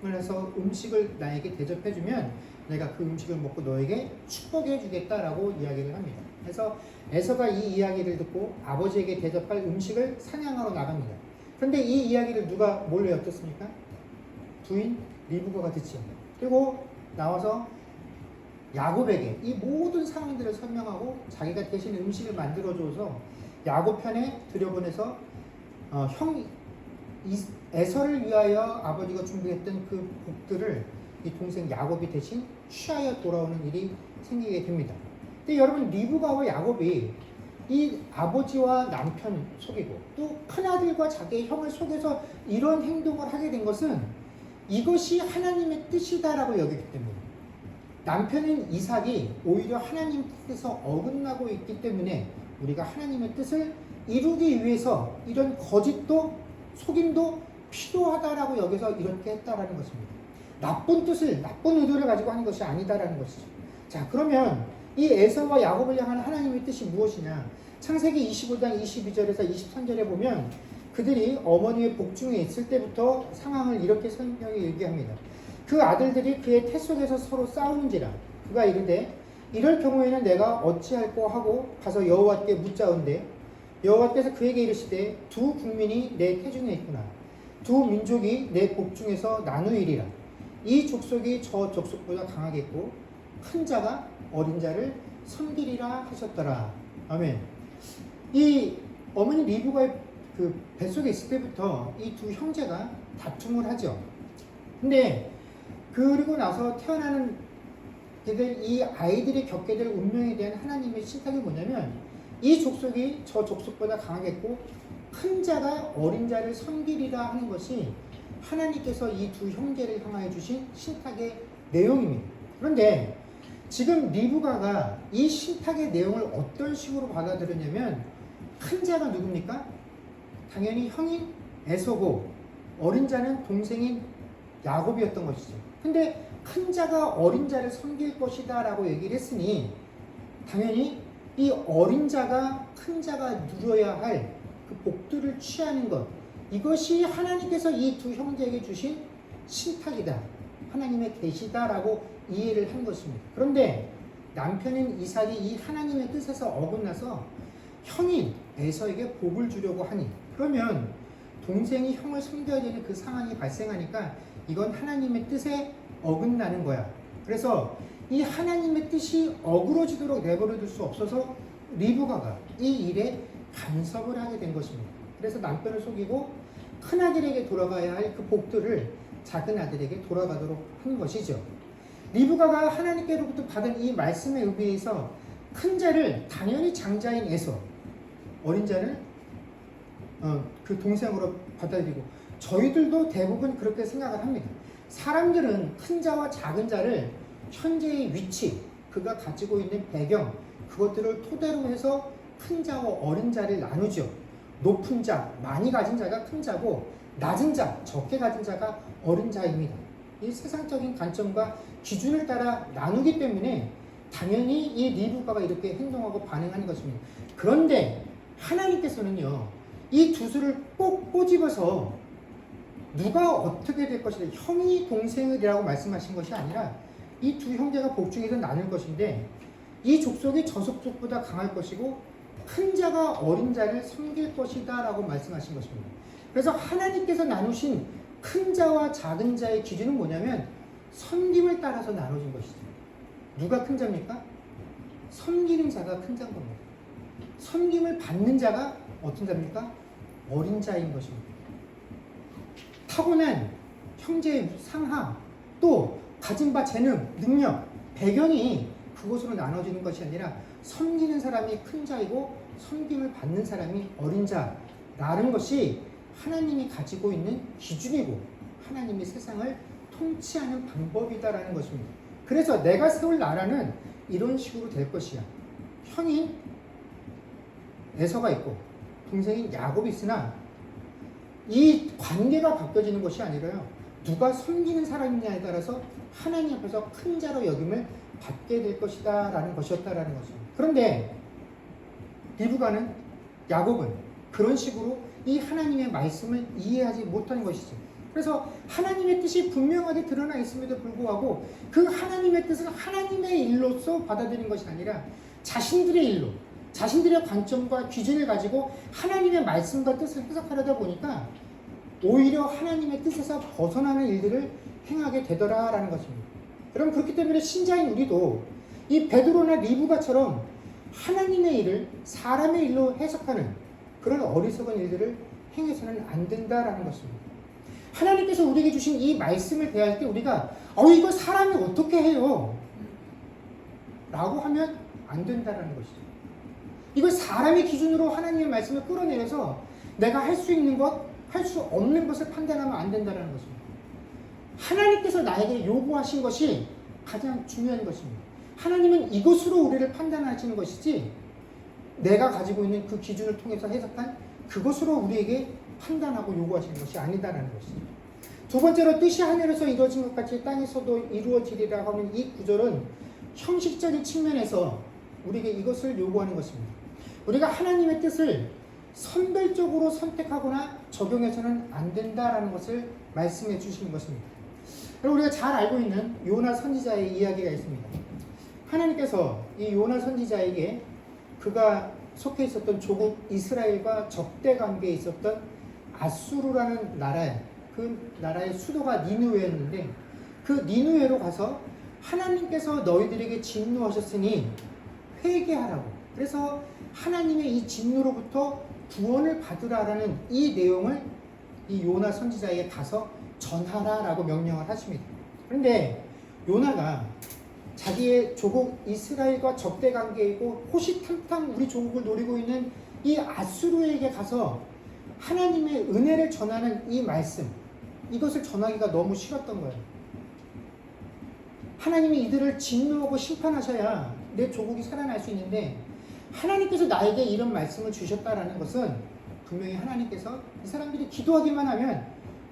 해서 음식을 나에게 대접해주면 내가 그 음식을 먹고 너에게 축복해 주겠다라고 이야기를 합니다. 그래서 에서가 이 이야기를 듣고 아버지에게 대접할 음식을 사냥하러 나갑니다. 그런데 이 이야기를 누가 몰래 엿듣습니까? 부인 리브가가 듣죠. 그리고 나와서 야곱에게 이 모든 상황들을 설명하고 자기가 대신 음식을 만들어줘서 야곱 편에 들여보내서 형 에서를 위하여 아버지가 준비했던 그 복들을 이 동생 야곱이 대신 취하여 돌아오는 일이 생기게 됩니다. 근데 여러분, 리브가와 야곱이 이 아버지와 남편 속이고 또 큰아들과 자기의 형을 속여서 이런 행동을 하게 된 것은 이것이 하나님의 뜻이다라고 여기기 때문에, 남편인 이삭이 오히려 하나님 뜻에서 어긋나고 있기 때문에 우리가 하나님의 뜻을 이루기 위해서 이런 거짓도 속임도 필요하다라고 여기서 이렇게 했다라는 것입니다. 나쁜 의도를 가지고 하는 것이 아니다라는 것이죠. 자, 그러면 이 에서와 야곱을 향한 하나님의 뜻이 무엇이냐? 창세기 25장 22절에서 23절에 보면 그들이 어머니의 복중에 있을 때부터 상황을 이렇게 설명해 얘기합니다. 그 아들들이 그의 태 속에서 서로 싸우는지라 그가 이르되 이럴 경우에는 내가 어찌할꼬 하고 가서 여호와께 묻자온대 여호와께서 그에게 이르시되 두 국민이 내 태중에 있구나. 두 민족이 내 복중에서 나누이리라. 이 족속이 저 족속보다 강하겠고 큰 자가 어린 자를 섬기리라 하셨더라. 아멘. 이 어머니 리브가의 그 뱃속에 있을 때부터 이 두 형제가 다툼을 하죠. 근데 그리고 나서 태어나는 이 아이들이 겪게 될 운명에 대한 하나님의 신탁이 뭐냐면 이 족속이 저 족속보다 강하겠고 큰 자가 어린 자를 섬기리라 하는 것이 하나님께서 이 두 형제를 향하여 주신 신탁의 내용입니다. 그런데 지금 리브가가 이 신탁의 내용을 어떤 식으로 받아들였냐면 큰 자가 누굽니까? 당연히 형인 에서고 어린 자는 동생인 야곱이었던 것이죠. 근데 큰 자가 어린 자를 섬길 것이다 라고 얘기를 했으니 당연히 이 어린 자가 큰 자가 누려야 할 그 복들을 취하는 것, 이것이 하나님께서 이 두 형제에게 주신 신탁이다, 하나님의 계시다 라고 이해를 한 것입니다. 그런데 남편인 이삭이 이 하나님의 뜻에서 어긋나서 형인 에서에게 복을 주려고 하니, 그러면 동생이 형을 섬겨야 되는 그 상황이 발생하니까 이건 하나님의 뜻에 어긋나는 거야. 그래서 이 하나님의 뜻이 어그러지도록 내버려둘 수 없어서 리브가가 이 일에 간섭을 하게 된 것입니다. 그래서 남편을 속이고 큰아들에게 돌아가야 할 그 복들을 작은 아들에게 돌아가도록 한 것이죠. 리브가가 하나님께로부터 받은 이 말씀에 의해서 큰 자를 당연히 장자인 에서, 어린 자를 그 동생으로 받아들이고, 저희들도 대부분 그렇게 생각을 합니다. 사람들은 큰 자와 작은 자를 현재의 위치, 그가 가지고 있는 배경, 그것들을 토대로 해서 큰 자와 어린 자를 나누죠. 높은 자, 많이 가진 자가 큰 자고 낮은 자, 적게 가진 자가 어린 자입니다. 이 세상적인 관점과 기준을 따라 나누기 때문에 당연히 이 리브가가 이렇게 행동하고 반응하는 것입니다. 그런데 하나님께서는요, 이 두 수를 꼭 꼬집어서 누가 어떻게 될 것이다, 형이 동생이라고 말씀하신 것이 아니라 이 두 형제가 복중에서 나눌 것인데 이 족속이 저 족속보다 강할 것이고 큰 자가 어린 자를 섬길 것이다 라고 말씀하신 것입니다. 그래서 하나님께서 나누신 큰 자와 작은 자의 기준은 뭐냐면 섬김을 따라서 나눠진 것이죠. 누가 큰 자입니까? 섬기는 자가 큰 자인 겁니다. 섬김을 받는 자가 어떤 자입니까? 어린 자인 것입니다. 타고난 형제의 상하, 또 가진 바 재능, 능력, 배경이 그것으로 나눠지는 것이 아니라 섬기는 사람이 큰 자이고 섬김을 받는 사람이 어린 자라는 것이 하나님이 가지고 있는 기준이고 하나님이 세상을 통치하는 방법이다라는 것입니다. 그래서 내가 세울 나라는 이런 식으로 될 것이야. 형인 에서가 있고 동생인 야곱이 있으나 이 관계가 바뀌어지는 것이 아니라요, 누가 섬기는 사람이냐에 따라서 하나님 앞에서 큰 자로 여김을 받게 될 것이다 라는 것이었다라는 것입니다. 그런데 리브가는, 야곱은 그런 식으로 이 하나님의 말씀을 이해하지 못한 것이죠. 그래서 하나님의 뜻이 분명하게 드러나 있음에도 불구하고 그 하나님의 뜻을 하나님의 일로서 받아들인 것이 아니라 자신들의 일로, 자신들의 관점과 기준을 가지고 하나님의 말씀과 뜻을 해석하려다 보니까 오히려 하나님의 뜻에서 벗어나는 일들을 행하게 되더라라는 것입니다. 그럼 그렇기 때문에 신자인 우리도 이 베드로나 리브가처럼 하나님의 일을 사람의 일로 해석하는 그런 어리석은 일들을 행해서는 안 된다라는 것입니다. 하나님께서 우리에게 주신 이 말씀을 대할 때 우리가 이거 사람이 어떻게 해요? 라고 하면 안 된다라는 것이죠. 이걸 사람의 기준으로 하나님의 말씀을 끌어내려서 내가 할 수 있는 것, 할 수 없는 것을 판단하면 안 된다라는 것입니다. 하나님께서 나에게 요구하신 것이 가장 중요한 것입니다. 하나님은 이것으로 우리를 판단하시는 것이지 내가 가지고 있는 그 기준을 통해서 해석한 그것으로 우리에게 판단하고 요구하시는 것이 아니다라는 것이죠. 두 번째로 뜻이 하늘에서 이루어진 것 같이 땅에서도 이루어지리라고 하는 이 구절은 형식적인 측면에서 우리에게 이것을 요구하는 것입니다. 우리가 하나님의 뜻을 선별적으로 선택하거나 적용해서는 안 된다라는 것을 말씀해 주시는 것입니다. 그리고 우리가 잘 알고 있는 요나 선지자의 이야기가 있습니다. 하나님께서 이 요나 선지자에게 그가 속해 있었던 조국 이스라엘과 적대 관계에 있었던 아수르라는 나라에, 그 나라의 수도가 니느웨였는데 그 니느웨로 가서 하나님께서 너희들에게 진노하셨으니 회개하라고, 그래서 하나님의 이 진노로부터 구원을 받으라라는 이 내용을 이 요나 선지자에게 가서 전하라라고 명령을 하십니다. 그런데 요나가 자기의 조국 이스라엘과 적대 관계이고 호시탐탐 우리 조국을 노리고 있는 이 아수르에게 가서 하나님의 은혜를 전하는 이 말씀, 이것을 전하기가 너무 싫었던 거예요. 하나님이 이들을 진노하고 심판하셔야 내 조국이 살아날 수 있는데, 하나님께서 나에게 이런 말씀을 주셨다라는 것은 분명히 하나님께서 이 사람들이 기도하기만 하면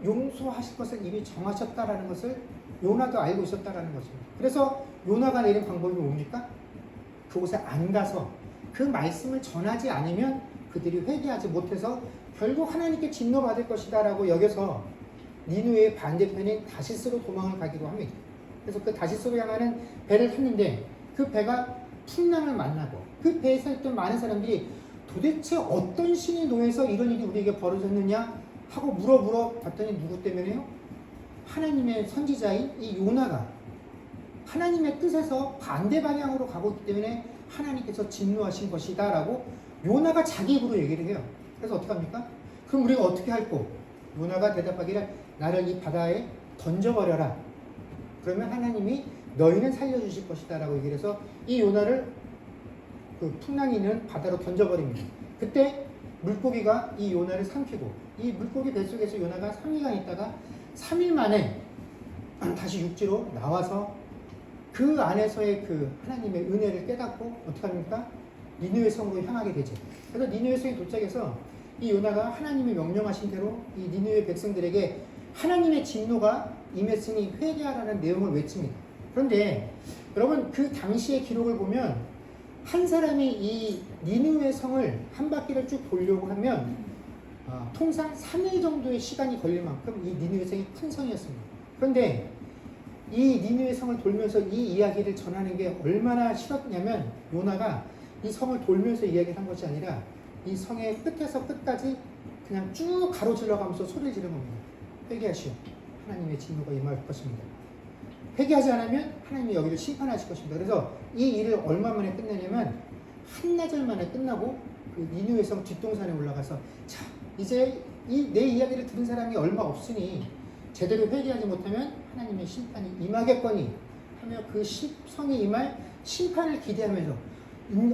용서하실 것을 이미 정하셨다라는 것을 요나도 알고 있었다라는 것입니다. 그래서 요나가 내린 방법이 뭡니까? 그곳에 안 가서 그 말씀을 전하지 않으면 그들이 회개하지 못해서 결국 하나님께 진노받을 것이다 라고 여겨서 니누의 반대편인 다시스로 도망을 가기로 합니다. 그래서 그 다시스로 향하는 배를 탔는데 그 배가 풍랑을 만나고 그 배에서 있던 많은 사람들이 도대체 어떤 신이 노해서 이런 일이 우리에게 벌어졌느냐 하고 물어 봤더니 누구 때문에요? 하나님의 선지자인 이 요나가 하나님의 뜻에서 반대 방향으로 가고 있기 때문에 하나님께서 진노하신 것이다 라고 요나가 자기 입으로 얘기를 해요. 그래서 어떻게 합니까? 그럼 우리가 어떻게 할꼬? 요나가 대답하기를 나를 이 바다에 던져버려라. 그러면 하나님이 너희는 살려주실 것이다 라고 얘기를 해서 이 요나를 그 풍랑이 있는 바다로 던져버립니다. 그때 물고기가 이 요나를 삼키고 이 물고기 뱃속에서 요나가 3일간 있다가 3일 만에 다시 육지로 나와서 그 안에서의 그 하나님의 은혜를 깨닫고 어떻게 합니까? 니느웨 성으로 향하게 되죠. 그래서 니느웨 성에 도착해서 이 요나가 하나님이 명령하신 대로 이 니느웨 백성들에게 하나님의 진노가 임했으니 회개하라는 내용을 외칩니다. 그런데 여러분 그 당시의 기록을 보면 한 사람이 이 니느웨 성을 한 바퀴를 쭉 돌려고 하면 통상 3일 정도의 시간이 걸릴 만큼 이 니느웨 성이 큰 성이었습니다. 그런데 이 니느웨 성을 돌면서 이 이야기를 전하는 게 얼마나 싫었냐면 요나가 이 성을 돌면서 이야기를 한 것이 아니라 이 성의 끝에서 끝까지 그냥 쭉 가로질러 가면서 소리를 지른 겁니다. 회개하시오. 하나님의 진노가 임할 것입니다. 회개하지 않으면 하나님이 여기를 심판하실 것입니다. 그래서 이 일을 얼마 만에 끝내냐면 한나절 만에 끝나고 그 니느웨 성 뒷동산에 올라가서 자 이제 이 내 이야기를 들은 사람이 얼마 없으니 제대로 회개하지 못하면 하나님의 심판이 임하겠거니 하며 그 성이 임할 심판을 기대하면서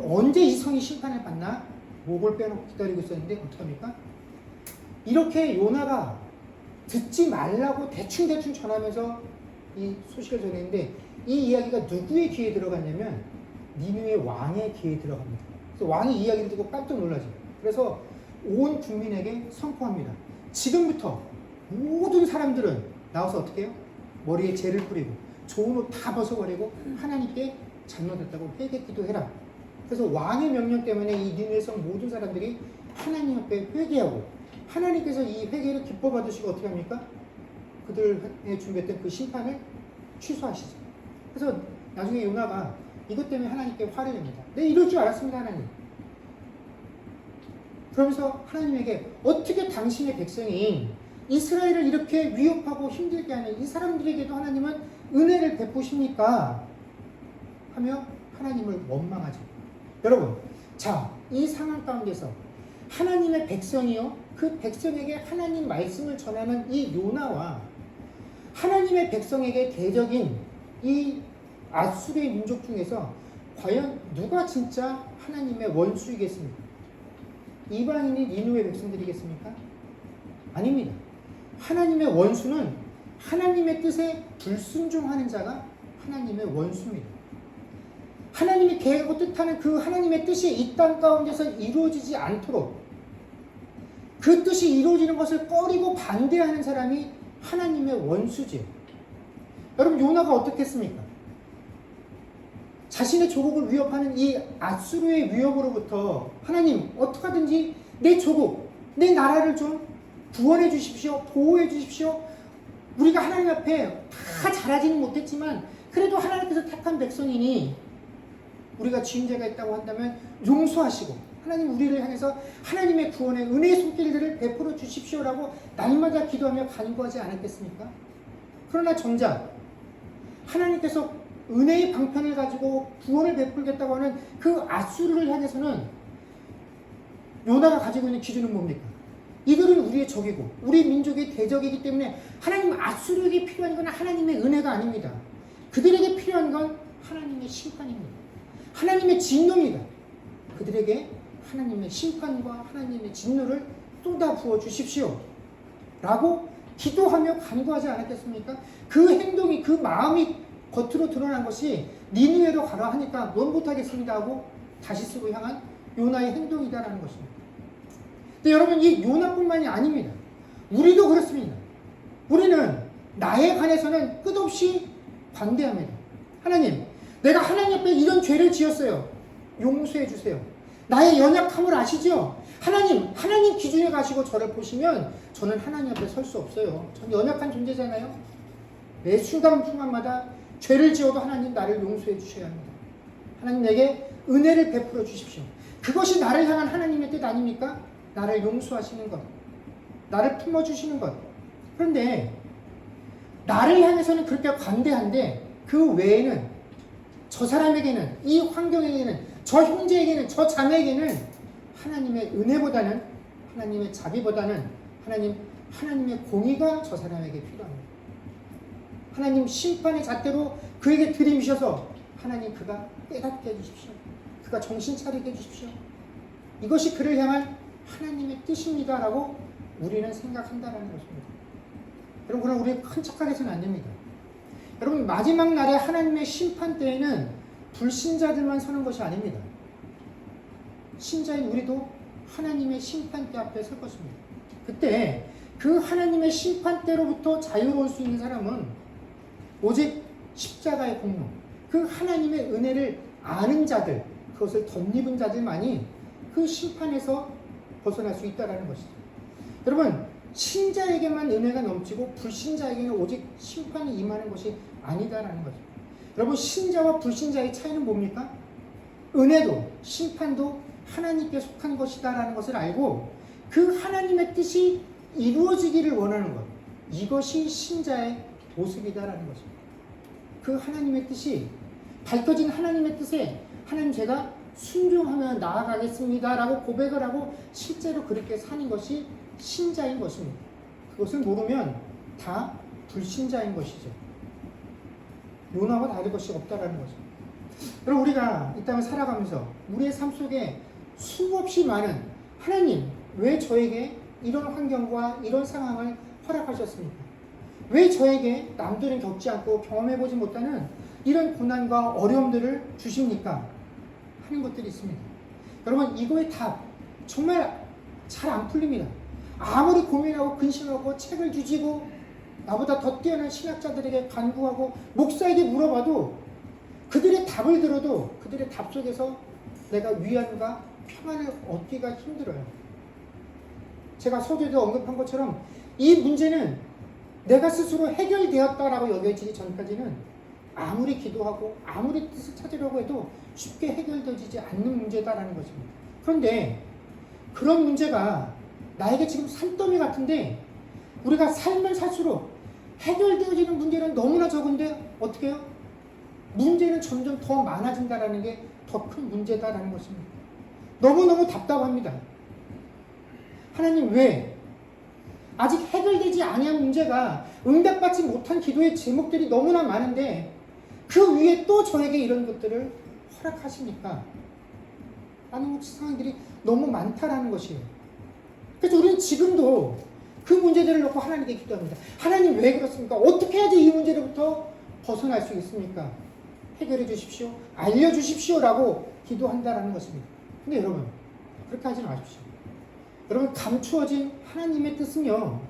언제 이 성이 심판을 받나 목을 빼놓고 기다리고 있었는데 어떡합니까? 이렇게 요나가 듣지 말라고 대충 전하면서 이 소식을 전했는데 이 이야기가 누구의 귀에 들어갔냐면 니느웨 왕의 귀에 들어갑니다. 그래서 왕이 이 이야기를 듣고 깜짝 놀라죠. 그래서 온 국민에게 선포합니다. 지금부터 모든 사람들은 나와서 어떻게 해요? 머리에 재를 뿌리고 좋은 옷 다 벗어버리고 하나님께 잘못했다고 회개 기도해라. 그래서 왕의 명령 때문에 이 니느웨 성 모든 사람들이 하나님 앞에 회개하고 하나님께서 이 회개를 기뻐 받으시고 어떻게 합니까? 그들의 준비했던 그 심판을 취소하시죠. 그래서 나중에 요나가 이것 때문에 하나님께 화를 냅니다. 네, 이럴 줄 알았습니다, 하나님. 그러면서 하나님에게 어떻게 당신의 백성인 이스라엘을 이렇게 위협하고 힘들게 하는 이 사람들에게도 하나님은 은혜를 베푸십니까? 하며 하나님을 원망하죠. 여러분, 자, 이 상황 가운데서 하나님의 백성이요, 그 백성에게 하나님 말씀을 전하는 이 요나와 하나님의 백성에게 대적인 이 아수르의 민족 중에서 과연 누가 진짜 하나님의 원수이겠습니까? 이방인이 니느웨 백성들이겠습니까? 아닙니다. 하나님의 원수는 하나님의 뜻에 불순종하는 자가 하나님의 원수입니다. 하나님이 계획하고 뜻하는 그 하나님의 뜻이 이 땅 가운데서 이루어지지 않도록 그 뜻이 이루어지는 것을 꺼리고 반대하는 사람이 하나님의 원수지요. 여러분 요나가 어떻게 했습니까? 자신의 조국을 위협하는 이 아수르의 위협으로부터 하나님 어떻게든지 내 조국, 내 나라를 좀 구원해 주십시오. 보호해 주십시오. 우리가 하나님 앞에 다 잘하지는 못했지만 그래도 하나님께서 택한 백성이니 우리가 죄인자가 있다고 한다면 용서하시고 하나님 우리를 향해서 하나님의 구원의 은혜의 손길들을 베풀어 주십시오라고 날마다 기도하며 간구하지 않았겠습니까? 그러나 정작 하나님께서 은혜의 방편을 가지고 구원을 베풀겠다고 하는 그 아수르를 향해서는 요나가 가지고 있는 기준은 뭡니까? 이들은 우리의 적이고 우리 민족의 대적이기 때문에 하나님 아수르에게 필요한 건 하나님의 은혜가 아닙니다. 그들에게 필요한 건 하나님의 심판입니다. 하나님의 진노입니다. 그들에게 하나님의 심판과 하나님의 진노를 쏟아 부어 주십시오 라고 기도하며 간구하지 않았겠습니까? 그 행동이, 그 마음이 겉으로 드러난 것이 니느웨로 가라 하니까 넌 못하겠습니다 하고 다시스로 향한 요나의 행동이다라는 것입니다. 근데 여러분, 이 요나뿐만이 아닙니다. 우리도 그렇습니다. 우리는 나에 관해서는 끝없이 관대합니다. 하나님, 내가 하나님 앞에 이런 죄를 지었어요. 용서해 주세요. 나의 연약함을 아시죠? 하나님 기준에 가시고 저를 보시면 저는 하나님 앞에 설 수 없어요. 전 연약한 존재잖아요. 매 순간마다 죄를 지어도 하나님 나를 용서해 주셔야 합니다. 하나님 내게 은혜를 베풀어 주십시오. 그것이 나를 향한 하나님의 뜻 아닙니까? 나를 용서하시는 것, 나를 품어주시는 것. 그런데 나를 향해서는 그렇게 관대한데 그 외에는 저 사람에게는, 이 환경에게는, 저 형제에게는, 저 자매에게는 하나님의 은혜보다는, 하나님의 자비보다는 하나님의 공의가 저 사람에게 필요합니다. 하나님 심판의 잣대로 그에게 들이미셔서 하나님 그가 깨닫게 해주십시오. 그가 정신 차리게 해주십시오. 이것이 그를 향한 하나님의 뜻입니다 라고 우리는 생각한다는 것입니다. 여러분, 그럼 우리 큰 착각해서는 안 됩니다. 여러분, 마지막 날에 하나님의 심판 때에는 불신자들만 서는 것이 아닙니다. 신자인 우리도 하나님의 심판대 앞에 설 것입니다. 그때 그 하나님의 심판대로부터 자유로울 수 있는 사람은 오직 십자가의 공로, 그 하나님의 은혜를 아는 자들, 그것을 덧입은 자들만이 그 심판에서 벗어날 수 있다는 것이죠. 여러분, 신자에게만 은혜가 넘치고 불신자에게는 오직 심판이 임하는 것이 아니다라는 거죠. 여러분, 신자와 불신자의 차이는 뭡니까? 은혜도 심판도 하나님께 속한 것이다라는 것을 알고 그 하나님의 뜻이 이루어지기를 원하는 것, 이것이 신자의 모습이다라는 것입니다. 그 하나님의 뜻이, 밝혀진 하나님의 뜻에 하나님 제가 순종하며 나아가겠습니다 라고 고백을 하고 실제로 그렇게 사는 것이 신자인 것입니다. 그것을 모르면 다 불신자인 것이죠. 요나와 다를 것이 없다라는 거죠. 여러분, 우리가 이 땅을 살아가면서 우리의 삶 속에 수없이 많은, 하나님 왜 저에게 이런 환경과 이런 상황을 허락하셨습니까? 왜 저에게 남들은 겪지 않고 경험해보지 못하는 이런 고난과 어려움들을 주십니까? 하는 것들이 있습니다. 여러분, 이거의 답 정말 잘 안 풀립니다. 아무리 고민하고 근심하고 책을 뒤지고 나보다 더 뛰어난 신학자들에게 간구하고 목사에게 물어봐도 그들의 답을 들어도 그들의 답 속에서 내가 위안과 평안을 얻기가 힘들어요. 제가 서두에도 언급한 것처럼 이 문제는 내가 스스로 해결되었다라고 여겨지기 전까지는 아무리 기도하고 아무리 뜻을 찾으려고 해도 쉽게 해결되지 않는 문제다라는 것입니다. 그런데 그런 문제가 나에게 지금 산더미 같은데 우리가 살면 살수록 해결되어지는 문제는 너무나 적은데 어떻게 해요? 문제는 점점 더 많아진다는 게 더 큰 문제다라는 것입니다. 너무너무 답답합니다. 하나님 왜? 아직 해결되지 아니한 문제가 응답받지 못한 기도의 제목들이 너무나 많은데 그 위에 또 저에게 이런 것들을 허락하십니까? 라는 상황들이 너무 많다라는 것이에요. 그래서 우리는 지금도 그 문제들을 놓고 하나님께 기도합니다. 하나님 왜 그렇습니까? 어떻게 해야지 이 문제로부터 벗어날 수 있습니까? 해결해 주십시오. 알려주십시오. 라고 기도한다라는 것입니다. 근데 여러분, 그렇게 하지 마십시오. 여러분, 감추어진 하나님의 뜻은요,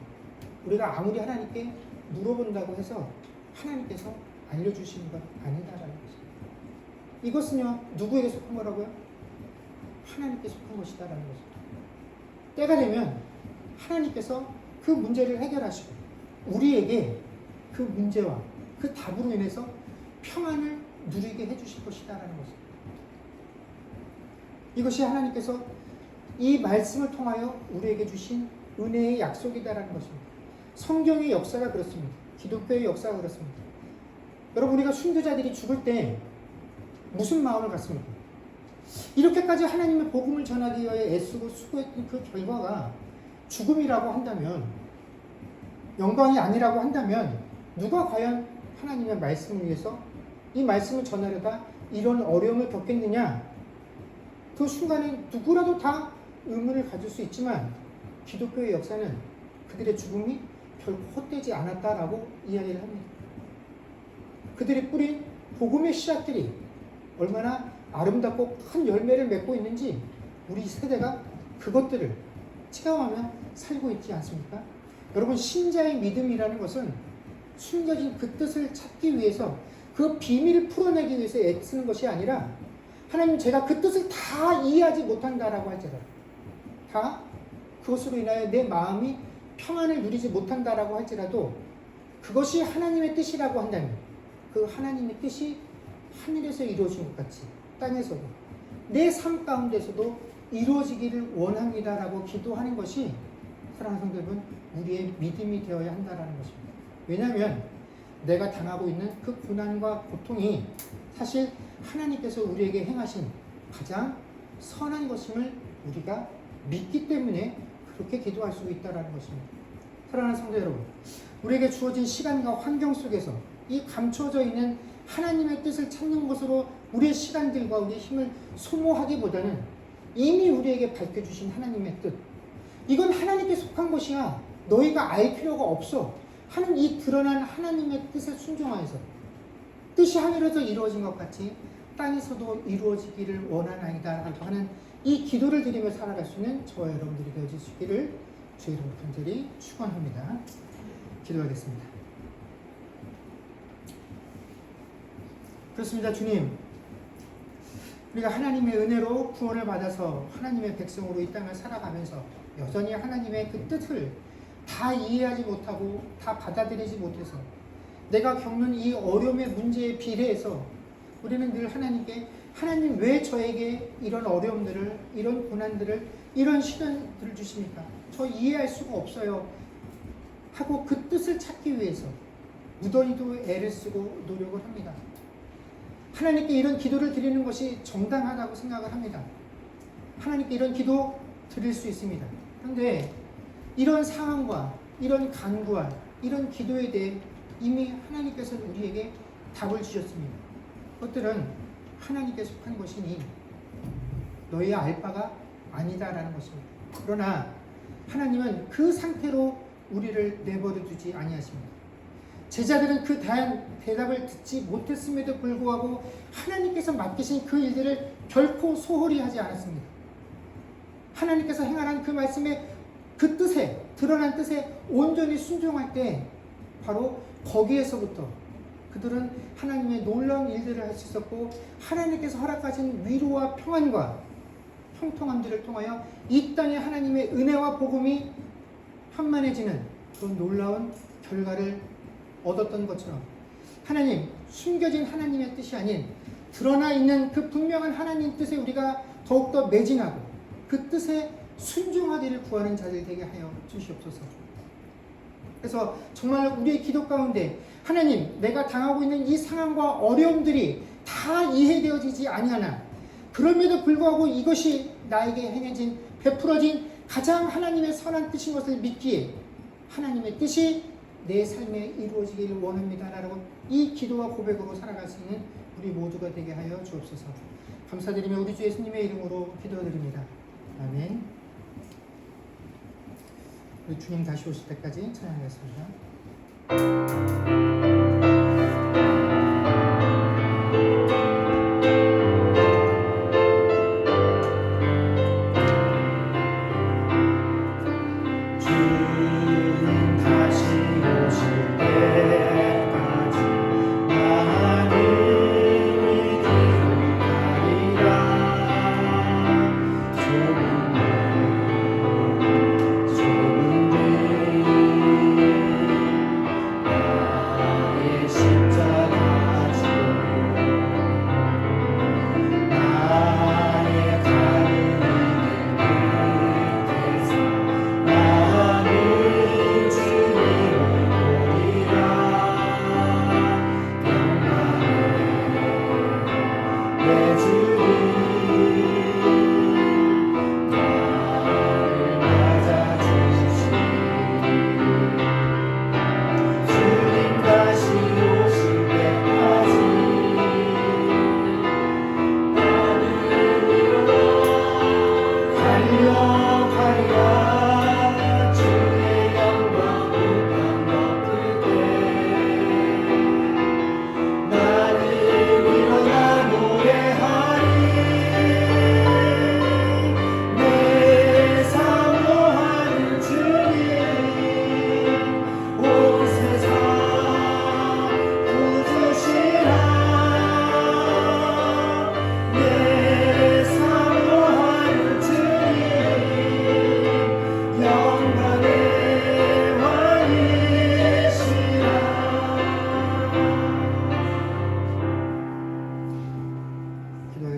우리가 아무리 하나님께 물어본다고 해서 하나님께서 알려주시는 건 아니다라는 것입니다. 이것은요, 누구에게 속한 거라고요? 하나님께 속한 것이다라는 것입니다. 때가 되면 하나님께서 그 문제를 해결하시고 우리에게 그 문제와 그 답으로 인해서 평안을 누리게 해주실 것이다라는 것입니다. 이것이 하나님께서 이 말씀을 통하여 우리에게 주신 은혜의 약속이다라는 것입니다. 성경의 역사가 그렇습니다. 기독교의 역사가 그렇습니다. 여러분, 우리가 순교자들이 죽을 때 무슨 마음을 갖습니까? 이렇게까지 하나님의 복음을 전하기 위해 애쓰고 수고했던 그 결과가 죽음이라고 한다면, 영광이 아니라고 한다면 누가 과연 하나님의 말씀을 위해서 이 말씀을 전하려다 이런 어려움을 겪겠느냐? 그 순간에 누구라도 다 의문을 가질 수 있지만 기독교의 역사는 그들의 죽음이 결코 헛되지 않았다라고 이야기를 합니다. 그들이 뿌린 복음의 씨앗들이 얼마나 아름답고 큰 열매를 맺고 있는지 우리 세대가 그것들을 체험하며 살고 있지 않습니까? 여러분, 신자의 믿음이라는 것은 숨겨진 그 뜻을 찾기 위해서 그 비밀을 풀어내기 위해서 애쓰는 것이 아니라, 하나님, 제가 그 뜻을 다 이해하지 못한다라고 할지라도, 다 그것으로 인하여 내 마음이 평안을 누리지 못한다라고 할지라도 그것이 하나님의 뜻이라고 한다면 그 하나님의 뜻이 하늘에서 이루어진 것 같이 땅에서도 내 삶 가운데서도 이루어지기를 원합니다라고 기도하는 것이, 사랑하는 성도 여러분, 우리의 믿음이 되어야 한다라는 것입니다. 왜냐하면 내가 당하고 있는 그 고난과 고통이 사실 하나님께서 우리에게 행하신 가장 선한 것임을 우리가 믿기 때문에 그렇게 기도할 수 있다는 것입니다. 사랑하는 성도 여러분, 우리에게 주어진 시간과 환경 속에서 이 감춰져 있는 하나님의 뜻을 찾는 것으로 우리의 시간들과 우리의 힘을 소모하기보다는 이미 우리에게 밝혀주신 하나님의 뜻, 이건 하나님께 속한 것이야, 너희가 알 필요가 없어 하는 이 드러난 하나님의 뜻에 순종하여서 뜻이 하늘에서 이루어진 것 같이 땅에서도 이루어지기를 원하나이다 하는 이 기도를 드리며 살아갈 수 있는 저와 여러분들이 되어질 수 있기를 주의 이름으로 간절히 축원합니다. 기도하겠습니다. 그렇습니다. 주님, 우리가 하나님의 은혜로 구원을 받아서 하나님의 백성으로 이 땅을 살아가면서 여전히 하나님의 그 뜻을 다 이해하지 못하고 다 받아들이지 못해서 내가 겪는 이 어려움의 문제에 비례해서 우리는 늘 하나님께, 하나님 왜 저에게 이런 어려움들을, 이런 고난들을, 이런 시련들을 주십니까? 저 이해할 수가 없어요 하고 그 뜻을 찾기 위해서 무던히도 애를 쓰고 노력을 합니다. 하나님께 이런 기도를 드리는 것이 정당하다고 생각을 합니다. 하나님께 이런 기도 드릴 수 있습니다. 그런데 이런 상황과 이런 간구와 이런 기도에 대해 이미 하나님께서는 우리에게 답을 주셨습니다. 그것들은 하나님께 속한 것이니 너희의 알 바가 아니다라는 것입니다. 그러나 하나님은 그 상태로 우리를 내버려 두지 아니하십니다. 제자들은 그 대답을 듣지 못했음에도 불구하고 하나님께서 맡기신 그 일들을 결코 소홀히 하지 않았습니다. 하나님께서 행하는 그 말씀에, 그 뜻에, 드러난 뜻에 온전히 순종할 때 바로 거기에서부터 그들은 하나님의 놀라운 일들을 할 수 있었고, 하나님께서 허락하신 위로와 평안과 형통함들을 통하여 이 땅에 하나님의 은혜와 복음이 한만해지는 그런 놀라운 결과를 얻었던 것처럼, 하나님, 숨겨진 하나님의 뜻이 아닌 드러나 있는 그 분명한 하나님 뜻에 우리가 더욱더 매진하고 그 뜻에 순종하기를 구하는 자들 되게 하여 주시옵소서. 그래서 정말 우리의 기도 가운데, 하나님, 내가 당하고 있는 이 상황과 어려움들이 다 이해되어지지 아니하나 그럼에도 불구하고 이것이 나에게 행해진, 베풀어진 가장 하나님의 선한 뜻인 것을 믿기에 하나님의 뜻이 내 삶에 이루어지기를 원합니다라고 이 기도와 고백으로 살아갈 수 있는 우리 모두가 되게 하여 주옵소서. 감사드리며 우리 주 예수님의 이름으로 기도드립니다. 아멘. 우리 주님 다시 오실 때까지 찬양하겠습니다.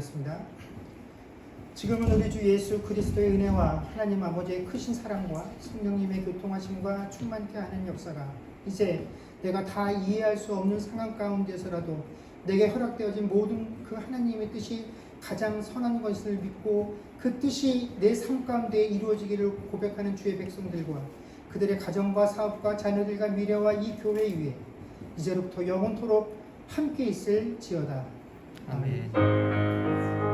기도하겠습니다. 지금은 우리 주 예수 그리스도의 은혜와 하나님 아버지의 크신 사랑과 성령님의 교통하심과 충만케 하는 역사가 이제 내가 다 이해할 수 없는 상황 가운데서라도 내게 허락되어진 모든 그 하나님의 뜻이 가장 선한 것을 믿고 그 뜻이 내 삶 가운데 이루어지기를 고백하는 주의 백성들과 그들의 가정과 사업과 자녀들과 미래와 이 교회 위에 이제로부터 영원토록 함께 있을지어다. 아멘.